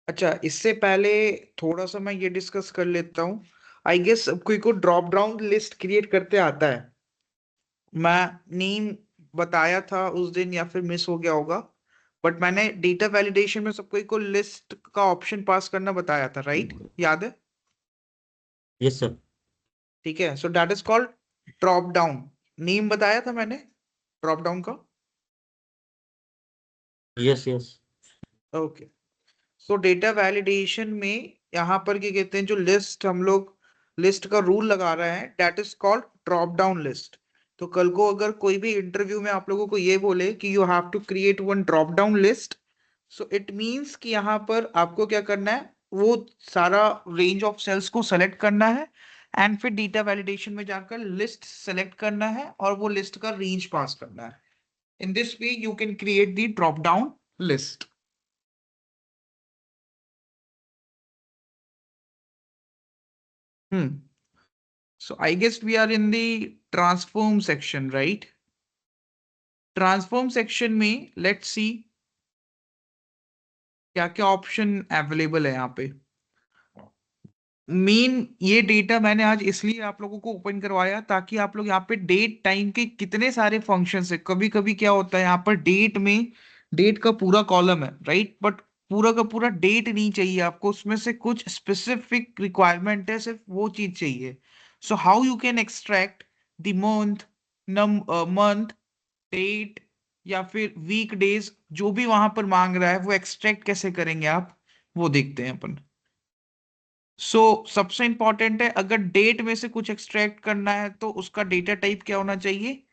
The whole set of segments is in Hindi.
अच्छा, इससे पहले थोड़ा सा मैं ये डिस्कस कर लेता हूँ। आई गेस कोई को ड्रॉप डाउन लिस्ट क्रिएट करते आता है। मैं नेम बताया था उस दिन या फिर मिस हो गया होगा, बट मैंने डेटा वैलिडेशन में सबको को लिस्ट का ऑप्शन पास करना बताया था, राइट? याद है? Yes sir. ठीक है, so that is called drop down. Name बताया था मैंने ड्रॉप डाउन का। Yes yes. ओके, सो डेटा वैलिडेशन में यहाँ पर क्या कहते हैं, जो लिस्ट हम लोग लिस्ट का रूल लगा रहे हैं, that is called drop down list. तो कल को अगर कोई भी इंटरव्यू में आप लोगों को ये बोले कि you have to create one drop down list, so it means कि यहाँ पर आपको क्या करना है, वो सारा रेंज ऑफ सेल्स को सेलेक्ट करना है एंड फिर डेटा वैलिडेशन में जाकर लिस्ट सेलेक्ट करना है और वो लिस्ट का रेंज पास करना है। इन this way you can create the drop down list. Hmm. So I guess we are in the transform section, right? Transform section में let's see क्या क्या ऑप्शन अवेलेबल है यहाँ पे। मेन ये डेटा मैंने आज इसलिए आप लोगों को ओपन करवाया ताकि आप लोग यहाँ पे डेट टाइम के कितने सारे फंक्शंस है। कभी कभी क्या होता है, यहाँ पर डेट में डेट का पूरा कॉलम है, राइट? बट पूरा का पूरा डेट नहीं चाहिए आपको, उसमें से कुछ स्पेसिफिक रिक्वायरमेंट है, सिर्फ वो चीज चाहिए। So how you can extract the month, month, date या फिर वीक डेज, जो भी वहां पर मांग रहा है वो एक्सट्रैक्ट कैसे करेंगे आप, वो देखते हैं अपन। सबसे इंपॉर्टेंट है, अगर डेट में से कुछ एक्सट्रैक्ट करना है तो उसका डेटा टाइप क्या होना चाहिए?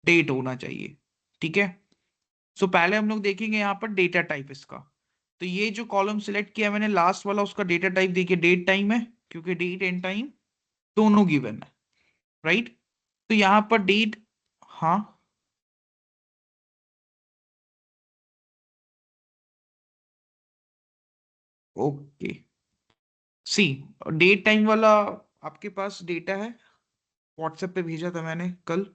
डेट होना चाहिए। ठीक है, पहले हम लोग देखेंगे यहाँ पर डेटा टाइप इसका। तो ये जो कॉलम सिलेक्ट किया मैंने लास्ट वाला, उसका डेटा टाइप देखिए डेट टाइम है, क्योंकि डेट एंड टाइम दोनों गिवन है, राइट? तो यहाँ पर डेट, हाँ, ओके। सी, डेट टाइम वाला आपके पास डेटा है, व्हाट्सएप पे भेजा था मैंने कल,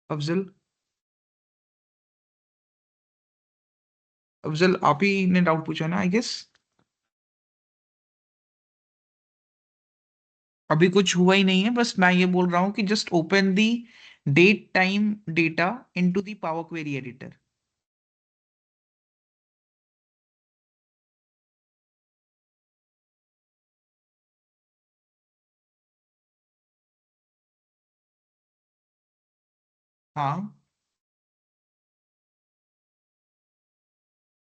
अफजल। अफजल आप ही ने डाउट पूछा ना, आई गेस। अभी कुछ हुआ ही नहीं है, बस मैं ये बोल रहा हूँ कि just open the date time data into the power query editor. हाँ,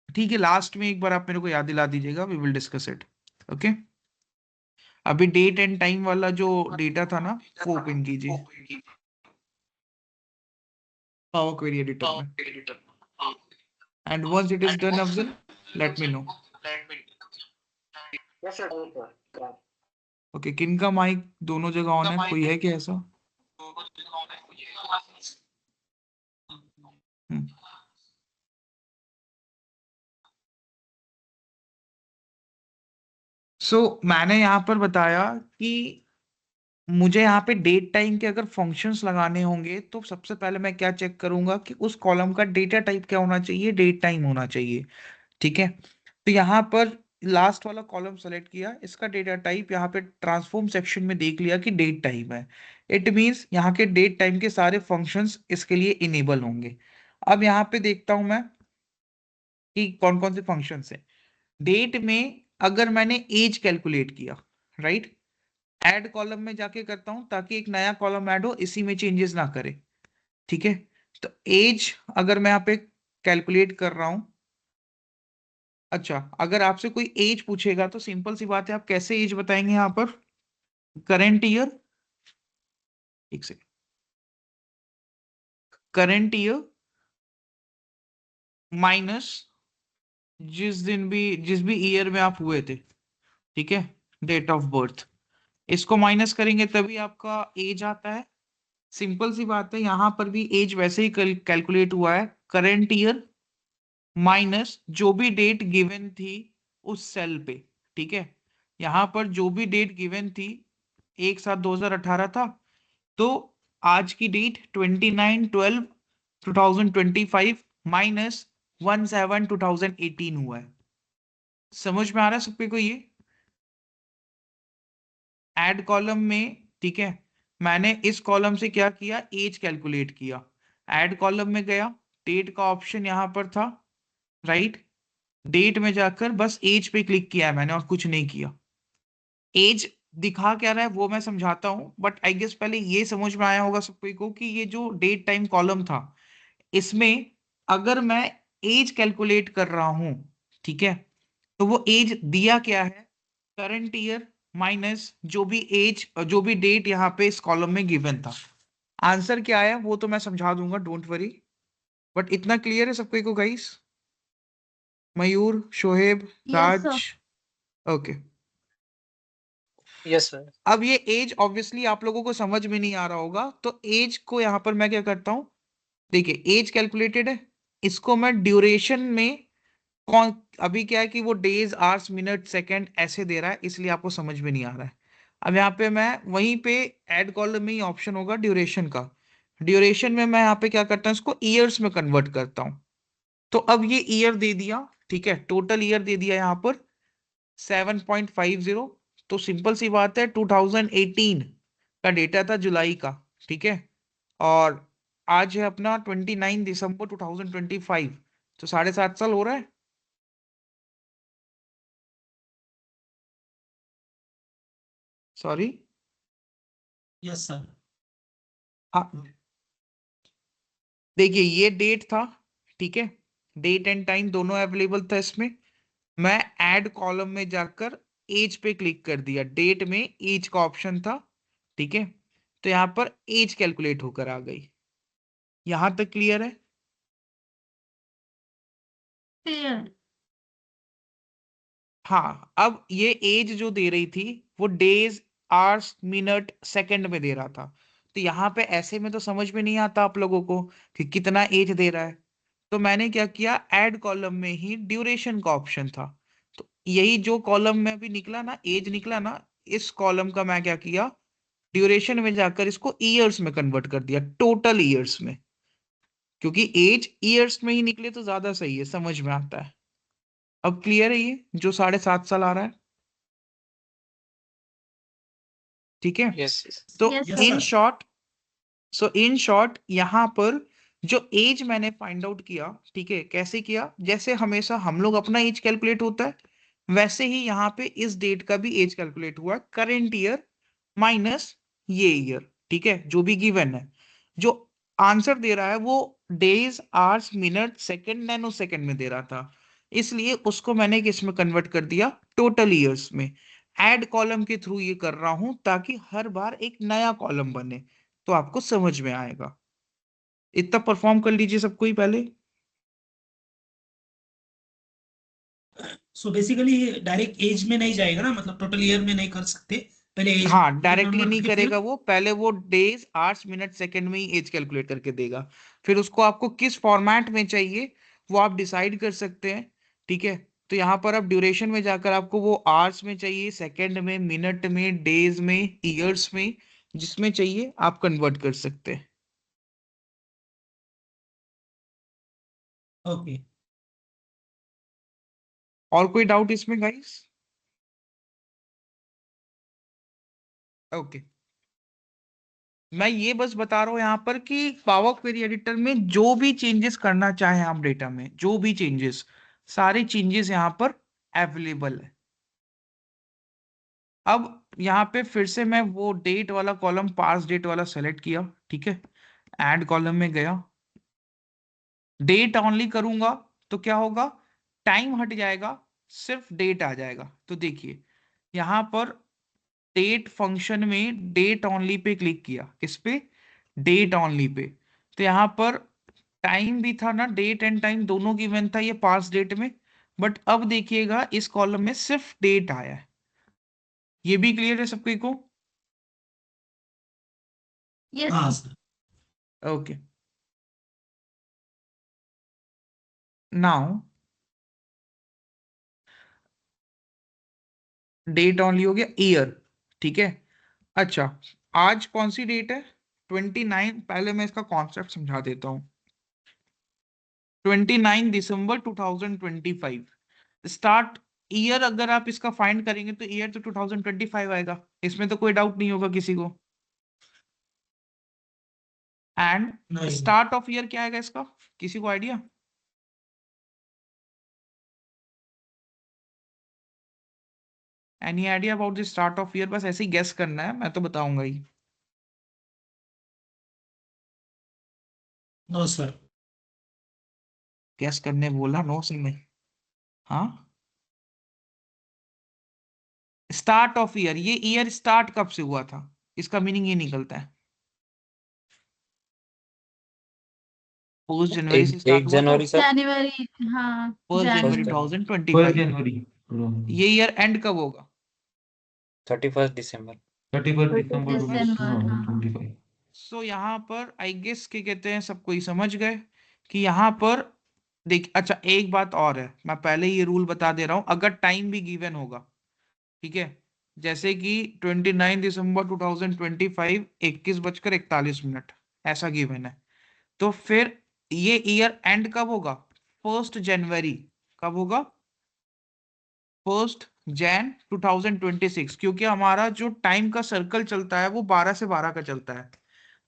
ठीक है, लास्ट में एक बार आप मेरे को याद दिला दीजिएगा, we will discuss it. Okay, अभी डेट एंड टाइम वाला जो डेटा था ना, वो ओपन कीजिए पावर क्वेरी एडिटर में। And once it is done Afzal, let me know. Okay, किन का माइक दोनों जगह ऑन है, कोई है क्या ऐसा? हम्म। मैंने यहाँ पर बताया कि मुझे यहाँ पे डेट टाइम के अगर फंक्शंस लगाने होंगे तो सबसे पहले मैं क्या चेक करूंगा कि उस कॉलम का डेटा टाइप क्या होना चाहिए, डेट टाइम होना चाहिए। ठीक है, तो यहाँ पर लास्ट वाला कॉलम सेलेक्ट किया, इसका डेटा टाइप यहाँ पे ट्रांसफॉर्म सेक्शन में देख लिया कि डेट टाइम है। इट मींस यहाँ के डेट टाइम के सारे फंक्शंस इसके लिए इनेबल होंगे। अब यहाँ पे देखता हूं मैं कि कौन कौन से फंक्शंस हैं। डेट में अगर मैंने एज कैलकुलेट किया, राइट, ऐड कॉलम में जाके करता हूं ताकि एक नया कॉलम ऐड हो, इसी में चेंजेस ना करे। ठीक है, तो एज अगर मैं यहाँ पे कैलकुलेट कर रहा हूं, अच्छा, अगर आपसे कोई एज पूछेगा तो सिंपल सी बात है, आप कैसे एज बताएंगे यहाँ पर? करेंट ईयर, एक सेकेंड, करेंट ईयर माइनस जिस भी ईयर में आप हुए थे, ठीक है, डेट ऑफ बर्थ, इसको माइनस करेंगे तभी आपका एज आता है। सिंपल सी बात है, यहां पर भी एज वैसे ही कैलकुलेट हुआ है, करेंट ईयर माइनस जो भी डेट गिवन थी उस सेल पे। ठीक है, यहां पर जो भी डेट गिवन थी, एक साथ 2018 था, तो आज की डेट 29/12/2025 माइनस 17/2018 हुआ है। समझ में आ रहा है सबको को ये? ऐड कॉलम में, ठीक है, मैंने इस कॉलम से क्या किया, एज कैलकुलेट किया। ऐड कॉलम में गया, डेट का ऑप्शन यहां पर था, राइट। डेट में जाकर बस एज पे क्लिक किया है मैंने और कुछ नहीं किया। एज दिखा क्या रहा है वो मैं समझाता हूँ, बट आई गेस पहले ये समझ में आया होगा सबको को कि ये जो डेट टाइम कॉलम था, इसमें अगर मैं एज कैलकुलेट कर रहा हूं, ठीक है, तो वो एज दिया क्या है, करंट ईयर माइनस जो भी एज, जो भी डेट यहाँ पे इस कॉलम में गिवन था। आंसर क्या है वो तो मैं समझा दूंगा, डोंट वरी, बट इतना क्लियर है सबको को गाइस? मयूर, शोहेब, यस राज, सर। ओके। Yes sir. अब ये एज ऑब्वियसली आप लोगों को समझ में नहीं आ रहा होगा, तो एज को यहां पर मैं क्या करता हूं, देखिए एज कैलकुलेटेड है, इसको मैं ड्यूरेशन में, कौन अभी क्या है कि वो डेज आवर्स मिनट सेकंड ऐसे दे रहा है, इसलिए आपको समझ में नहीं आ रहा है। अब यहाँ पे मैं वहीं पे ऐड कॉलम में ही ऑप्शन होगा ड्यूरेशन का, ड्यूरेशन में मैं यहाँ पे क्या करता हूँ, इसको ईयर्स में कन्वर्ट करता हूँ। तो अब ये ईयर दे दिया, ठीक है, टोटल ईयर दे दिया यहाँ पर 7.50। तो सिंपल सी बात है, 2018 का डेटा था जुलाई का, ठीक है, और आज है अपना 29 दिसंबर 2025, तो 7.5 साल हो रहा है। Sorry, yes sir. हाँ, देखिए ये डेट था, ठीक है, डेट एंड टाइम दोनों अवेलेबल था इसमें। मैं ऐड कॉलम में जाकर एज पे क्लिक कर दिया, डेट में एज का ऑप्शन था, ठीक है, तो यहाँ पर एज कैलकुलेट होकर आ गई। यहां तक क्लियर है? क्लियर। हाँ, अब ये एज जो दे रही थी वो डेज आवर्स मिनट सेकंड में दे रहा था, तो यहाँ पे ऐसे में तो समझ में नहीं आता आप लोगों को कि कितना एज दे रहा है। तो मैंने क्या किया, ऐड कॉलम में ही ड्यूरेशन का ऑप्शन था, तो यही जो कॉलम में भी निकला ना, एज निकला ना, इस कॉलम का मैं क्या किया, ड्यूरेशन में जाकर इसको ईयर्स में कन्वर्ट कर दिया, टोटल ईयर्स में, क्योंकि एज ईयर्स में ही निकले तो ज्यादा सही है, समझ में आता है। अब क्लियर है ये जो 7.5 साल आ रहा है? ठीक है, यस यस। तो yes yes sir. In sir. Short, in short यहाँ पर जो एज मैंने फाइंड आउट किया, ठीक है, कैसे किया, जैसे हमेशा हम लोग अपना एज कैलकुलेट होता है, वैसे ही यहाँ पे इस डेट का भी एज कैलकुलेट हुआ, करंट ईयर माइनस ये ईयर, ठीक है, जो भी गिवन है। जो आंसर दे रहा है वो days hours minute second nano second में दे रहा था, इसलिए उसको मैंने किस में कन्वर्ट कर दिया, टोटल ईयर्स में। ऐड कॉलम के थ्रू ये कर रहा हूं ताकि हर बार एक नया कॉलम बने, तो आपको समझ में आएगा। इतना परफॉर्म कर लीजिए सबको ही पहले। सो बेसिकली डायरेक्ट एज में नहीं जाएगा ना, मतलब टोटल ईयर में नहीं कर सकते, पहले एज हाँ, में डायरेक्टली कन्वर्ट नहीं करके फिर। करेगा वो, पहले वो डेज आवर्स मिनट सेकंड में ही एज कैलकुलेट करके देगा, फिर उसको आपको किस फॉर्मेट में चाहिए वो आप डिसाइड कर सकते हैं, ठीक है। तो यहाँ पर आप ड्यूरेशन में जाकर आपको वो आवर्स में चाहिए, सेकंड में, मिनट में, डेज में, ईयर्स में, जिसमें चाहिए आप कन्वर्ट कर सकते हैं। ओके। और कोई डाउट इसमें गाइस? ओके, मैं ये बस बता रहा हूँ यहाँ पर कि पावर क्वेरी एडिटर में जो भी चेंजेस करना चाहें आप डेटा में, जो भी चेंजेस, सारे चेंजेस यहाँ पर अवेलेबल है। अब यहाँ पे फिर से मैं वो डेट वाला कॉलम, पास डेट वाला सेलेक्ट किया, ठीक है, ऐड कॉलम में गया, डेट ओनली करूंगा तो क्या होगा, टाइम हट जाएगा, सिर्फ डेट आ जाएगा। तो देखिए यहाँ पर डेट फंक्शन में डेट ओनली पे क्लिक किया, किस पे, डेट ओनली पे, तो यहाँ पर टाइम भी था ना, डेट एंड टाइम दोनों गिवन था ये पास डेट में, बट अब देखिएगा इस कॉलम में सिर्फ डेट आया है। ये भी क्लियर है सबको को? यस हाँ sir. Sir. Okay, now date only हो गया, ईयर, ठीक है। अच्छा, आज कौन सी डेट है, 29, पहले मैं इसका कॉन्सेप्ट समझा देता हूँ। 29 दिसंबर 2025 स्टार्ट ईयर अगर आप इसका फाइंड करेंगे तो ईयर तो 2025 आएगा, इसमें तो कोई डाउट नहीं होगा किसी को। एंड नहीं स्टार्ट ऑफ ईयर क्या आएगा इसका, किसी को idea? Any idea about the start of year? बस ऐसे ही गेस करना है, मैं तो बताऊंगा ही। No sir. गेस करने बोला, नो से में? हाँ, स्टार्ट ऑफ ईयर, ये ईयर स्टार्ट कब से हुआ था, इसका मीनिंग ये निकलता है। फर्स्ट जनवरी से एक स्टार्ट हुआ था, जनवरी सर। जनवरी, हाँ फर्स्ट जनवरी फर्स्ट जनवरी। जनवरी। 2025। जनवरी। ये ईयर एंड कब होगा? 31 दिसंबर। 31 दिसंबर दिसंबर, हाँ। 2025। सो यहाँ पर आई गेस के कहते हैं, सब कोई समझ गए कि यहाँ पर देख। अच्छा, एक बात और है, मैं पहले ये रूल बता दे रहा हूं, अगर टाइम भी गिवन होगा, ठीक है, जैसे कि 29 दिसंबर 2025 21:41 ऐसा गिवन है, तो फिर ये ईयर एंड कब होगा? 1 जनवरी। कब होगा? 1 जैन 2026, क्योंकि हमारा जो टाइम का सर्कल चलता है वो 12 से 12 का चलता है।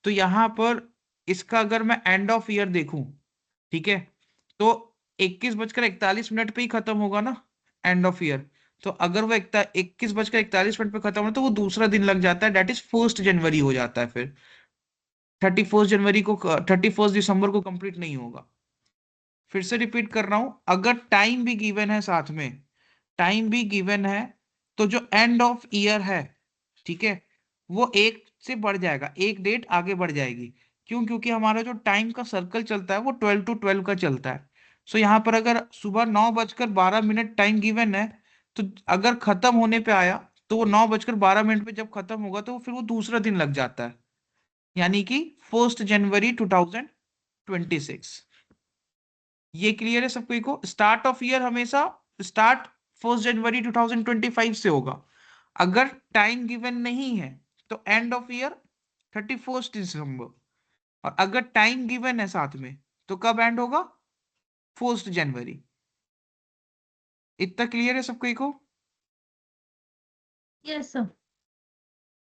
तो यहाँ पर इसका अगर मैं एंड ऑफ ईयर देखूं, ठीक है, तो 21:41 पे ही खत्म होगा ना एंड ऑफ ईयर। तो अगर वो 21:41 पे खत्म हो तो वो दूसरा दिन लग जाता है, डेट इज 1 जनवरी हो जाता है। फिर 31 जनवरी को, 31 दिसंबर को कंप्लीट नहीं होगा। फिर से रिपीट कर रहा हूं, अगर टाइम भी गिवन है साथ में, टाइम भी गिवन है, तो जो एंड ऑफ ईयर है, ठीक है, वो एक से बढ़ जाएगा, एक डेट आगे बढ़ जाएगी। क्यों? क्योंकि हमारा जो टाइम का सर्कल चलता है वो 12 to 12 का चलता है। सो यहाँ पर अगर सुबह 9:12 टाइम गिवन है, तो अगर खत्म होने पे आया तो वो 9:12 पे जब खत्म होगा तो फिर वो दूसरा दिन लग जाता है, यानी कि 1 जनवरी 2026। ये क्लियर है सबको को? स्टार्ट ऑफ ईयर हमेशा स्टार्ट 1 जनवरी 2025 से होगा। अगर टाइम गिवन नहीं है तो एंड ऑफ ईयर 31 दिसंबर, और अगर टाइम गिवन है साथ में तो कब एंड होगा? 1 जनवरी। इतना क्लियर है सबको को? Yes sir.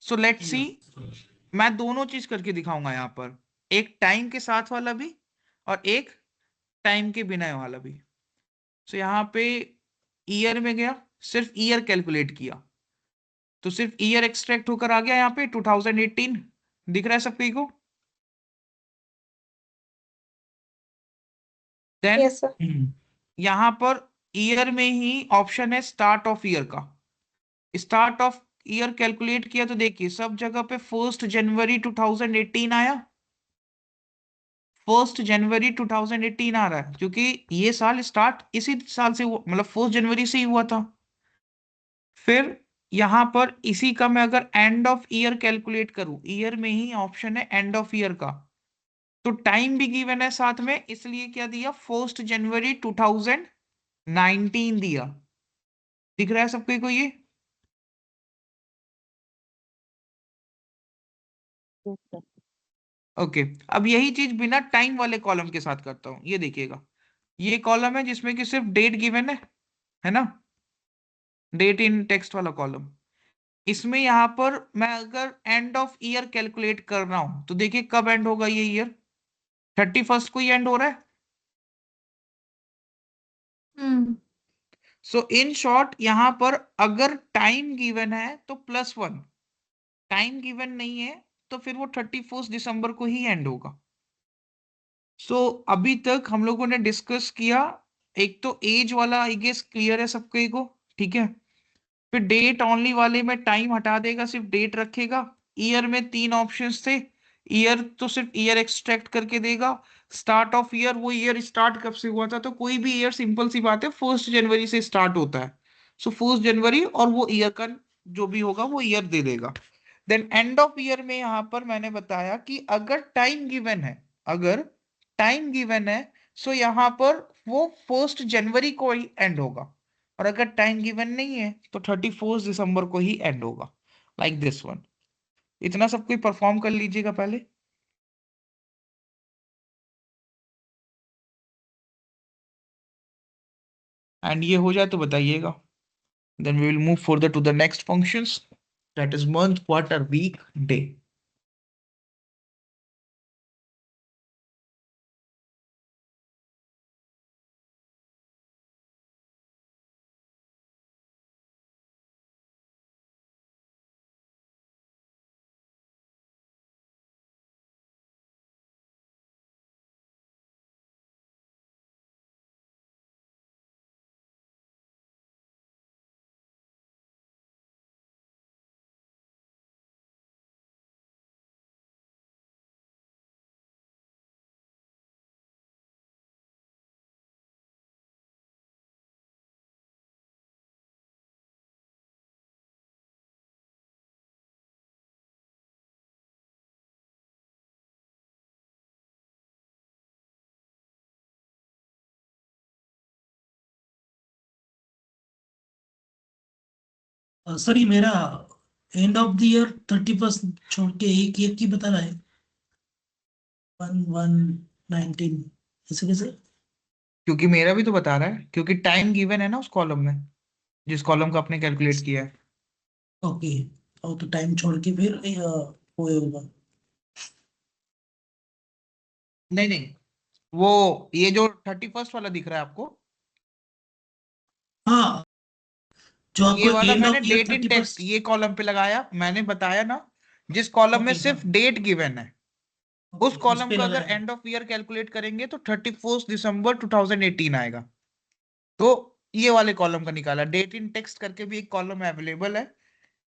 So let's see, yes. मैं दोनों चीज करके दिखाऊंगा यहाँ पर, एक टाइम के साथ वाला भी और एक टाइम के बिना वाला भी। सो यहाँ पे ईयर में गया, सिर्फ ईयर कैलकुलेट किया, तो सिर्फ ईयर एक्सट्रैक्ट होकर आ गया यहाँ पे 2018। दिख रहा है सबको को? Then yes sir. यहां पर ईयर में ही ऑप्शन है स्टार्ट ऑफ ईयर का। स्टार्ट ऑफ ईयर कैलकुलेट किया तो देखिए सब जगह पे 1 जनवरी 2018 आया, 1 जनवरी 2018 आ रहा है, क्योंकि ये साल स्टार्ट इसी साल से हुआ, मतलब 1 जनवरी से ही हुआ था। फिर यहां पर इसी का मैं अगर एंड ऑफ ईयर कैलकुलेट करूं, ईयर में ही ऑप्शन है एंड ऑफ ईयर का, तो टाइम भी गिवन है साथ में, इसलिए क्या दिया? 1 जनवरी 2019 दिया। दिख रहा है सबको को ये? ओके। अब यही चीज बिना टाइम वाले कॉलम के साथ करता हूं, ये देखिएगा, ये कॉलम है जिसमें कि सिर्फ डेट गिवन है ना, डेट इन टेक्स्ट वाला कॉलम। इसमें यहां पर मैं अगर एंड ऑफ ईयर कैलकुलेट कर रहा हूं तो देखिए कब एंड होगा ये ईयर? 31 को ही एंड हो रहा है। हम्म। सो इन शॉर्ट यहां पर अगर टाइम गिवन है तो +1, टाइम गिवन नहीं है तो फिर वो 31 दिसंबर को ही एंड होगा। सो अभी तक हम लोगों ने डिस्कस किया, एक तो एज वाला आई गेस क्लियर है सबको को, ठीक है। फिर डेट ओनली वाले में टाइम हटा देगा, सिर्फ डेट रखेगा। ईयर में 3 ऑप्शंस थे, ईयर तो सिर्फ ईयर एक्सट्रैक्ट करके देगा। स्टार्ट ऑफ ईयर, वो ईयर स्टार्ट कब से हुआ था, तो कोई भी ईयर सिंपल सी बात है 1 जनवरी से स्टार्ट होता है। सो 1 जनवरी और वो ईयर का जो भी होगा वो ईयर दे देगा। देन एंड ऑफ ईयर में यहां पर मैंने बताया कि अगर टाइम गिवन है, अगर टाइम गिवन है, सो यहां पर वो 1 जनवरी को ही एंड होगा, और अगर टाइम गिवन नहीं है तो 31 दिसंबर को ही एंड होगा, लाइक दिस वन। इतना सब कोई परफॉर्म कर लीजिएगा पहले, एंड ये हो जाए तो बताइएगा। Then we will move further to the next functions, that is month, quarter, week, day. Sir ये मेरा एंड ऑफ द ईयर 31 छोड़ के एक एक की बता रहा है, 1/1/19, ऐसे कैसे? क्योंकि मेरा भी तो बता रहा है, क्योंकि टाइम गिवन है ना उस कॉलम में, जिस कॉलम का आपने कैलकुलेट किया है। ओके, और तो टाइम छोड़ के फिर वो होगा। नहीं नहीं, वो ये जो 31st वाला दिख रहा है आपको, हाँ, जो ये आपको वाला एंड मैंने of year date in text 31। ये कॉलम पे लगाया, मैंने बताया ना, जिस कॉलम में ओके, हाँ, सिर्फ डेट गिवन है, उस ओके, उस कॉलम पे का अगर लगाया। एंड ऑफ ईयर कैलकुलेट करेंगे तो 31 दिसंबर 2018 आएगा। तो ये वाले कॉलम का निकाला। डेट इन टेक्स्ट करके भी एक कॉलम अवेलेबल है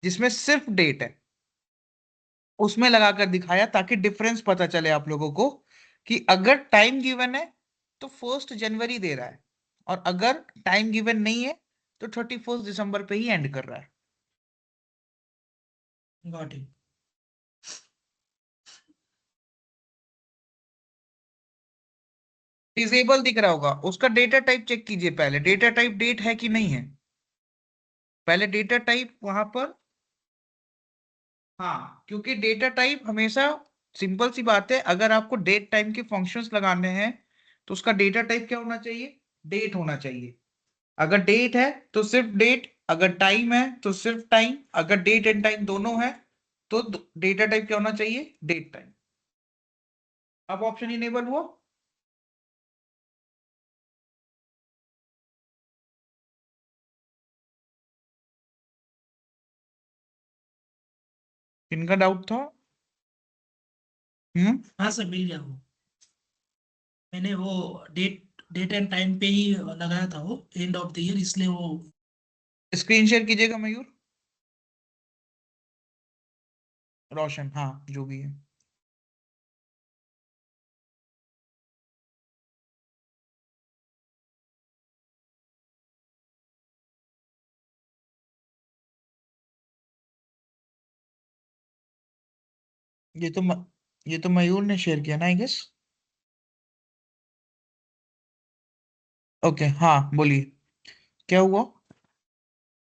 जिसमें सिर्फ डेट है, उसमें लगाकर दिखाया ताकि डिफरेंस पता चले आप लोगों को कि अगर टाइम गिवन है तो 1 जनवरी दे रहा है, और अगर टाइम गिवन नहीं है तो 31 दिसंबर पे ही एंड कर रहा है। Got it. डिसेबल दिख रहा होगा, उसका डेटा टाइप चेक कीजिए पहले, डेटा टाइप डेट है कि नहीं है, पहले डेटा टाइप वहां पर। हाँ, क्योंकि डेटा टाइप हमेशा, सिंपल सी बात है, अगर आपको डेट टाइम के फंक्शंस लगाने हैं तो उसका डेटा टाइप क्या होना चाहिए, डेट होना चाहिए। अगर डेट है तो सिर्फ डेट, अगर टाइम है तो सिर्फ टाइम, अगर डेट एंड टाइम दोनों है तो डेटा टाइप क्या होना चाहिए, डेट टाइम। अब ऑप्शन इनेबल हुआ। इनका डाउट था। हम्म। हाँ सर, मिल गया वो। मैंने वो डेट डेट एंड टाइम पे ही लगाया था, वो एंड ऑफ द ईयर, इसलिए वो। स्क्रीन शेयर कीजिएगा मयूर, रोशन, हाँ जो भी है। ये तो ये तो मयूर ने शेयर किया ना, आई गेस। ओके, हाँ बोलिए, क्या हुआ।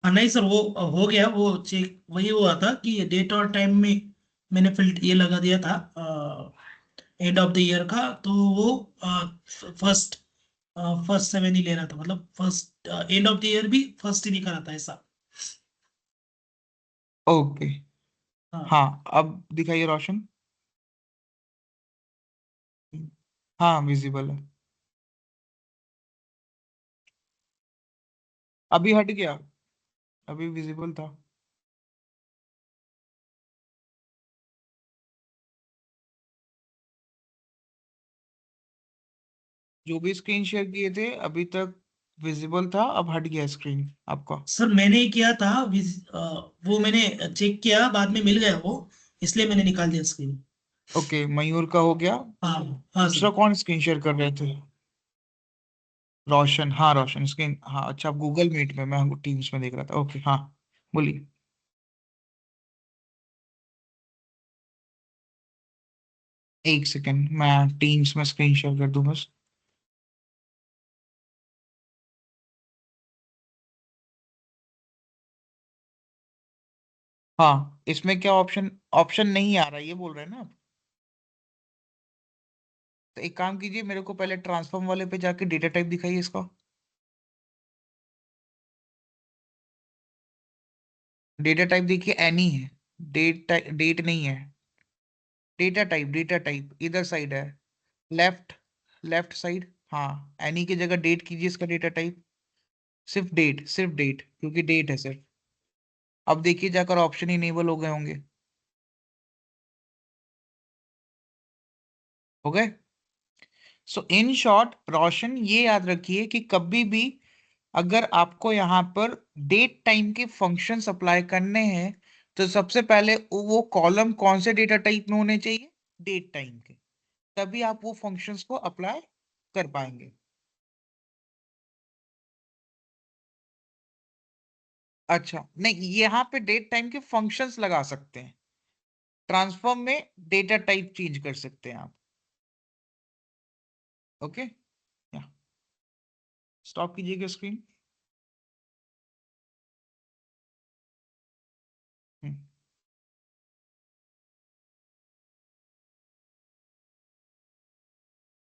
हाँ नहीं सर, वो हो गया, वो चेक वही हुआ था कि डेट और टाइम में मैंने फिल्ट ये लगा दिया था एंड ऑफ द ईयर का, तो वो फर्स्ट फर्स्ट 7 ही ले रहा था, मतलब first end of the year भी फर्स्ट ही दिखा रहा था ऐसा। ओके, हाँ हाँ अब दिखाइए रोशन। हाँ विजिबल है, अभी हट गया, अभी विजिबल था। जो भी स्क्रीन शेयर किए थे अभी तक विजिबल था, अब हट गया स्क्रीन आपका। सर, मैंने ही किया था वो मैंने चेक किया, बाद में मिल गया वो, इसलिए मैंने निकाल दिया स्क्रीन। ओके, मयूर का हो गया। हाँ, हाँ दूसरा सर। कौन स्क्रीन शेयर कर रहे थे, रोशन, हाँ रोशन स्क्रीन, हाँ अच्छा, आप गूगल मीट में, मैं टीम्स में देख रहा था। ओके हाँ, बोलिए। एक सेकंड, मैं टीम्स में स्क्रीन शेयर कर दूं बस। हाँ, इसमें क्या ऑप्शन, ऑप्शन नहीं आ रहा है, ये बोल रहे हैं ना आप। तो एक काम कीजिए, मेरे को पहले ट्रांसफॉर्म वाले पे जाके डेटा टाइप दिखाइए इसका। डेटा टाइप देखिए एनी है, डेट नहीं है। डेटा टाइप इधर साइड है, लेफ्ट, लेफ्ट साइड। हाँ, एनी की जगह डेट कीजिए इसका डेटा टाइप। सिर्फ डेट, क्योंकि डेट है सिर्फ। अब देखिए जाकर ऑप्शन इनेबल हो गए होंगे, हो गए। सो इन शॉर्ट रोशन, ये याद रखिए कि कभी भी अगर आपको यहाँ पर डेट टाइम के फंक्शंस अप्लाई करने हैं, तो सबसे पहले वो कॉलम कौन से डेटा टाइप में होने चाहिए, डेट टाइम के, तभी आप वो फंक्शंस को अप्लाई कर पाएंगे। अच्छा नहीं, यहाँ पे डेट टाइम के फंक्शंस लगा सकते हैं, ट्रांसफॉर्म में डेटा टाइप चेंज कर सकते हैं आप। ओके, या स्टॉप कीजिएगा स्क्रीन।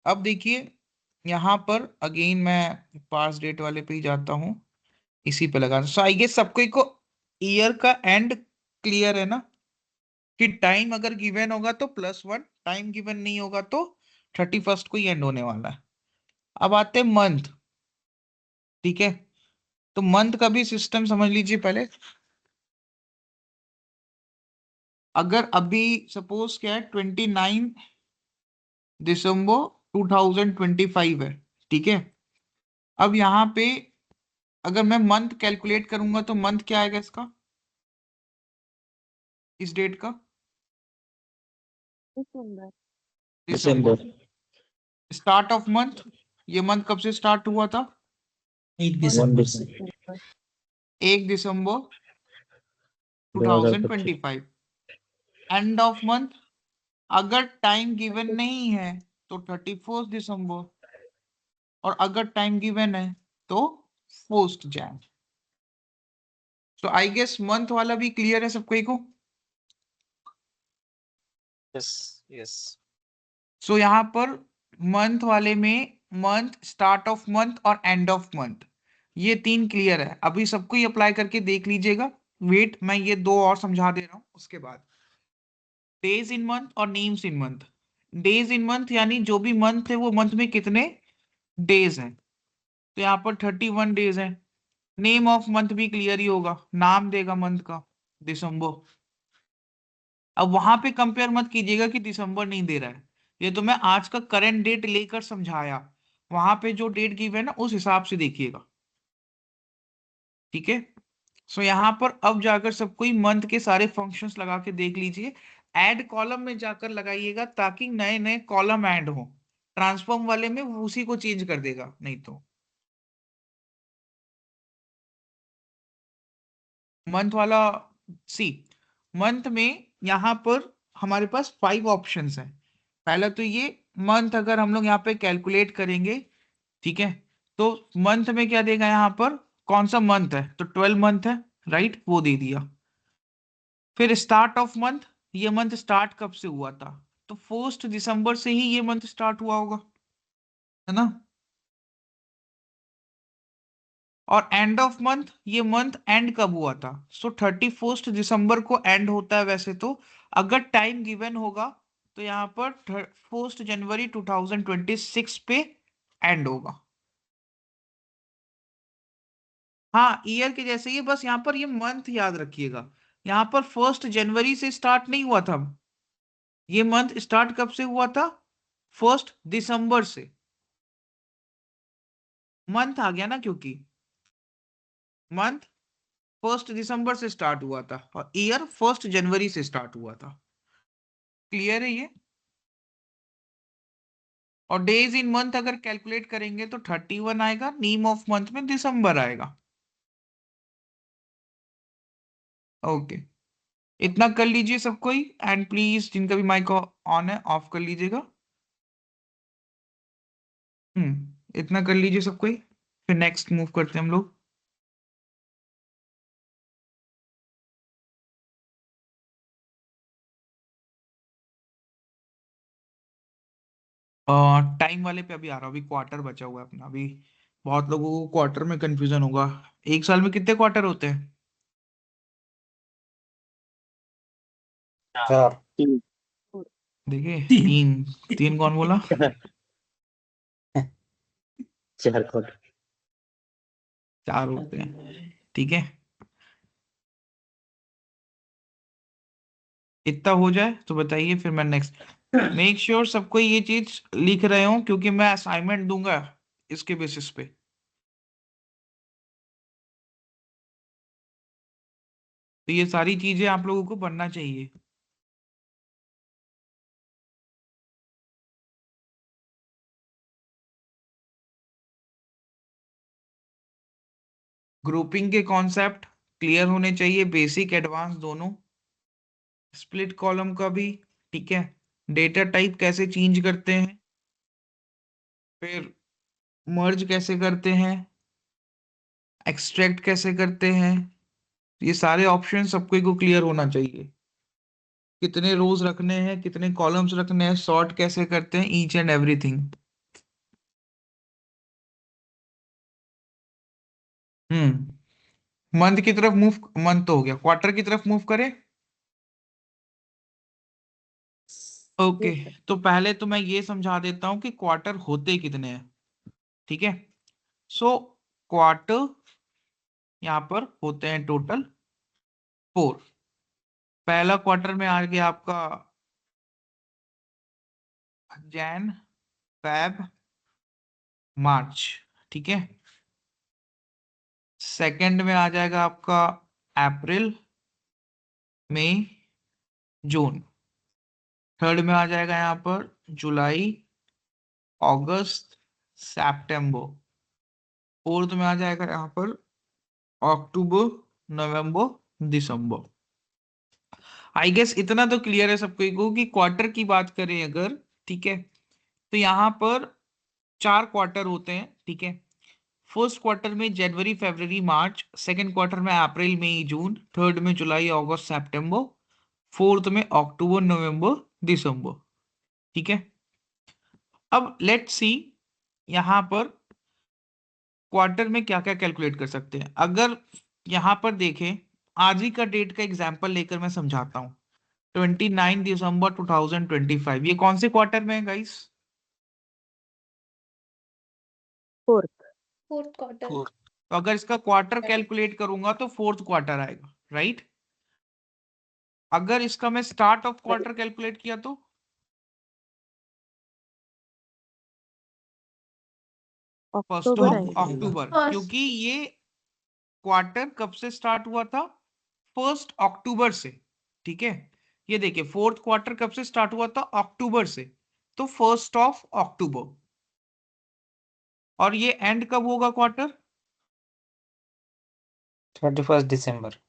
अब देखिए यहाँ पर अगेन मैं पास डेट वाले पे ही जाता हूँ, इसी पे लगा। सो आई गेस सबको को ईयर का एंड क्लियर है ना, कि टाइम अगर गिवन होगा तो +1, टाइम गिवन नहीं होगा तो 31st को ही एंड होने वाला है। अब आते हैं मंथ, ठीक है। तो मंथ का भी सिस्टम समझ लीजिए पहले। अगर अभी सपोज क्या है, 29 दिसंबर 2025 है, ठीक है। अब यहाँ पे अगर मैं मंथ कैलकुलेट करूंगा तो मंथ क्या आएगा इसका, इस डेट का, दिसंबर। दिसंबर। स्टार्ट ऑफ मंथ, ये मंथ कब से स्टार्ट हुआ था, 8 दिसंबर से। दिसंबर। 1 दिसंबर 2025। एंड ऑफ मंथ, अगर टाइम गिवन नहीं है तो 31 दिसंबर, और अगर टाइम गिवन है तो 1 जैन। तो आई गेस मंथ वाला भी क्लियर है सबको को। Yes, yes. सो यहाँ पर मंथ वाले में मंथ, स्टार्ट ऑफ मंथ और एंड ऑफ मंथ, ये 3 क्लियर है। अभी सबको ही अप्लाई करके देख लीजिएगा। वेट, मैं ये 2 और समझा दे रहा हूँ उसके बाद। डेज इन मंथ और names in month. Days in month यानी जो भी मंथ है वो मंथ में कितने डेज हैं, तो यहाँ पर 31 डेज है। नेम ऑफ मंथ भी क्लियर ही होगा, नाम देगा मंथ का, दिसंबर। अब वहां पे कंपेयर मत कीजिएगा कि दिसंबर नहीं दे रहा है, ये तो मैं आज का करंट डेट लेकर समझाया। वहां पे जो डेट गिव है ना, उस हिसाब से देखिएगा, ठीक है। सो यहाँ पर अब जाकर सबको ही मंथ के सारे फंक्शंस लगा के देख लीजिए। ऐड कॉलम में जाकर लगाइएगा ताकि नए नए कॉलम ऐड हो। ट्रांसफॉर्म वाले में वो उसी को चेंज कर देगा नहीं तो। मंथ वाला, सी, मंथ में यहाँ पर हमारे पास 5 ऑप्शंस हैं। पहला तो ये मंथ अगर हम लोग यहाँ पे कैलकुलेट करेंगे, ठीक है, तो मंथ में क्या देगा, यहाँ पर कौन सा मंथ है, तो 12 मंथ है, राइट, वो दे दिया। फिर स्टार्ट ऑफ मंथ, ये मंथ स्टार्ट कब से हुआ था, तो 1 दिसंबर से ही ये मंथ स्टार्ट हुआ होगा, है ना। और एंड ऑफ मंथ, ये मंथ एंड कब हुआ था, सो 31 दिसंबर को एंड होता है वैसे तो। अगर टाइम गिवन होगा तो यहाँ पर 1 जनवरी 2026 पे एंड होगा। हाँ, ईयर के जैसे ही है, बस यहाँ पर ये मंथ याद रखिएगा। यहाँ पर 1 जनवरी से स्टार्ट नहीं हुआ था, ये मंथ स्टार्ट कब से हुआ था, 1 दिसंबर से। मंथ आ गया ना, क्योंकि मंथ 1 दिसंबर से स्टार्ट हुआ था और ईयर 1 जनवरी से स्टार्ट हुआ था। क्लियर है ये। और डेज इन मंथ अगर कैलकुलेट करेंगे तो 31 आएगा, नेम ऑफ मंथ में दिसंबर आएगा। ओके, इतना कर लीजिए सब कोई। एंड प्लीज जिनका भी माइक ऑन है ऑफ कर लीजिएगा। इतना कर लीजिए सब कोई, फिर नेक्स्ट मूव करते हैं हम लोग। टाइम वाले पे अभी आ रहा हूँ, अभी क्वार्टर बचा हुआ है अपना अभी। बहुत लोगों को क्वार्टर में कंफ्यूजन होगा। एक साल में कितने क्वार्टर होते हैं, चार। देखिए, तीन। तीन तीन कौन बोला? चार क्वार्टर। चार होते हैं, ठीक है। इतना हो जाए तो बताइए, फिर मैं नेक्स्ट। मेक श्योर सबको ये चीज लिख रहे हो, क्योंकि मैं असाइनमेंट दूंगा इसके बेसिस पे। तो ये सारी चीजें आप लोगों को बनना चाहिए। ग्रुपिंग के कॉन्सेप्ट क्लियर होने चाहिए, बेसिक एडवांस दोनों। स्प्लिट कॉलम का भी, ठीक है। डेटा टाइप कैसे चेंज करते हैं, फिर मर्ज कैसे करते हैं, एक्सट्रैक्ट कैसे करते हैं, ये सारे ऑप्शन सबको को क्लियर होना चाहिए। कितने रोज रखने हैं, कितने कॉलम्स रखने हैं, सॉर्ट कैसे करते हैं, ईच एंड एवरीथिंग। मंथ की तरफ मूव, मंथ तो हो गया, क्वार्टर की तरफ मूव करें। ओके, तो पहले तो मैं ये समझा देता हूं कि क्वार्टर होते कितने हैं, ठीक है। सो क्वार्टर यहाँ पर होते हैं टोटल 4। पहला क्वार्टर में आ गया आपका जैन, फेब, मार्च, ठीक है। सेकंड में आ जाएगा आपका अप्रैल, मई, जून। थर्ड में आ जाएगा यहाँ पर जुलाई, अगस्त, सितंबर। फोर्थ में आ जाएगा यहाँ पर अक्टूबर, नवंबर, दिसंबर। आई गेस इतना तो क्लियर है सबको को कि क्वार्टर की बात करें अगर, ठीक है, तो यहाँ पर 4 क्वार्टर होते हैं, ठीक है। फर्स्ट क्वार्टर में जनवरी, फरवरी, मार्च। सेकंड क्वार्टर में अप्रैल, मई, जून। थर्ड में जुलाई, अगस्त, सितंबर। फोर्थ में अक्टूबर, नवंबर, दिसंबर, ठीक है। अब लेट्स सी यहां पर क्वार्टर में क्या क्या कैलकुलेट कर सकते हैं। अगर यहां पर देखें, आज ही का डेट का एग्जांपल लेकर मैं समझाता हूं। 29 दिसंबर 2025, ये कौन से क्वार्टर में है गाइस? Fourth quarter. फोर। तो अगर इसका क्वार्टर कैलकुलेट करूंगा तो फोर्थ क्वार्टर आएगा, राइट। अगर इसका मैं स्टार्ट ऑफ क्वार्टर कैलकुलेट किया तो फर्स्ट अक्टूबर ऑफ आएगा। अक्टूबर, फर्स्ट। क्योंकि ये क्वार्टर कब से स्टार्ट हुआ था? 1 अक्टूबर से, ठीक है। ये देखिए, फोर्थ क्वार्टर कब से स्टार्ट हुआ था? अक्टूबर से। तो 1 अक्टूबर। और ये एंड कब होगा क्वार्टर? 31 दिसंबर।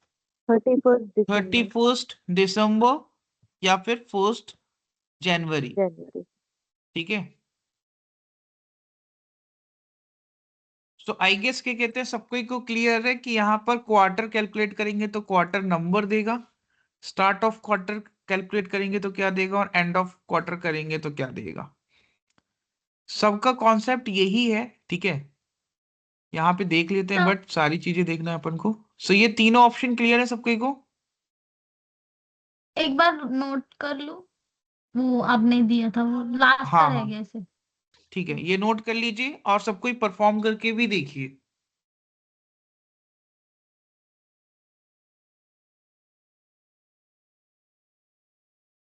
31 दिसंबर 31 दिसंबर या फिर 1 जनवरी, जनवरी। ठीक है। तो आई गेस क्या कहते हैं, सबको को क्लियर है कि यहाँ पर क्वार्टर कैलकुलेट करेंगे तो क्वार्टर नंबर देगा, स्टार्ट ऑफ क्वार्टर कैलकुलेट करेंगे तो क्या देगा, और एंड ऑफ क्वार्टर करेंगे तो क्या देगा। सबका कॉन्सेप्ट यही है, ठीक है। यहाँ पे देख लेते हैं, तो बट सारी चीजें देखना है अपन को। सो ये तीनों ऑप्शन क्लियर है सबको को? एक बार नोट कर लो, वो आपने दिया था वो लास्ट का हाँ रह हाँ, गया इसे। ठीक है, ये नोट कर लीजिए और सबको परफॉर्म करके भी देखिए।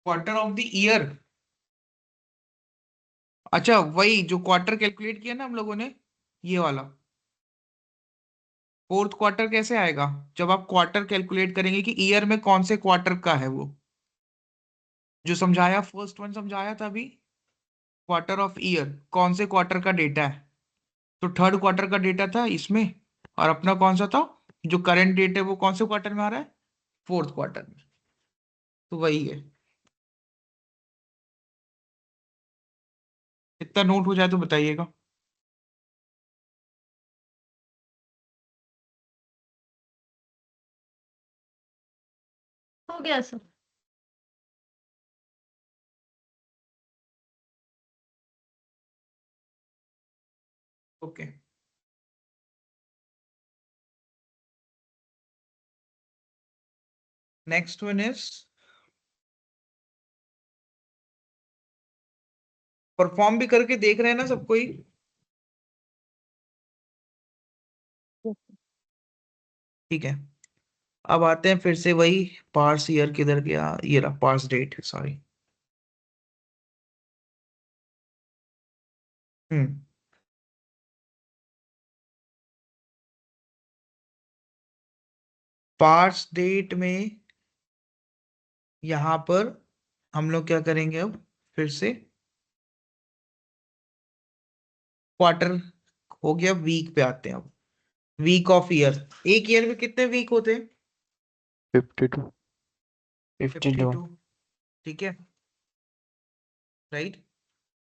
क्वार्टर ऑफ द ईयर, अच्छा वही जो क्वार्टर कैलकुलेट किया ना हम लोगों ने, ये वाला। फोर्थ क्वार्टर कैसे आएगा? जब आप क्वार्टर कैलकुलेट करेंगे कि ईयर में कौन से क्वार्टर का है वो, जो समझाया, फर्स्ट वन समझाया था अभी। क्वार्टर ऑफ ईयर कौन से क्वार्टर का डेटा है? तो थर्ड क्वार्टर का डेटा था इसमें। और अपना कौन सा था, जो करंट डेट है वो कौन से क्वार्टर में आ रहा है? फोर्थ क्वार्टर में। तो वही है। इतना नोट हो जाए तो बताइएगा। हो गया sir. Okay, next one is perform भी करके देख रहे हैं ना सब कोई? Yes. ठीक है, अब आते हैं फिर से वही पार्स ईयर किधर गया, ये रहा parse date, sorry. Parse date में यहां पर हम लोग क्या करेंगे, अब फिर से क्वार्टर हो गया, वीक पे आते हैं अब। वीक ऑफ ईयर, एक ईयर में कितने वीक होते हैं? 52 52 52, ठीक है, राइट।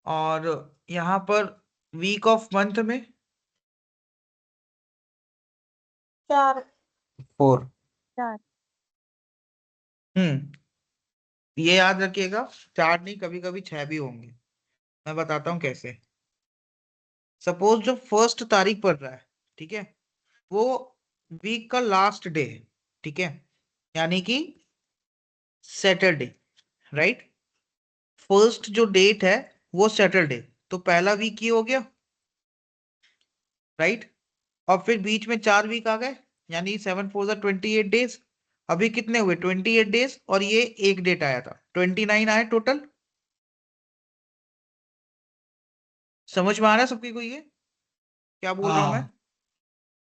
और यहाँ पर वीक ऑफ मंथ में 4 4 4 ये याद रखिएगा, 4 नहीं, कभी कभी 6 भी होंगे। मैं बताता हूँ कैसे। सपोज जो फर्स्ट तारीख पड़ रहा है, ठीक है, वो वीक का लास्ट डे है, ठीक है, यानी कि सैटरडे, राइट। फर्स्ट जो डेट है वो सैटरडे, तो पहला वीक ये हो गया, राइट। और फिर बीच में 4 वीक आ गए, यानी 7 4 28 डेज। अभी कितने हुए? 28 डेज, और ये एक डेट आया था, 29 आए टोटल। समझ में आ रहा है सबकी को ये क्या बोल रहा हूं मैं? हाँ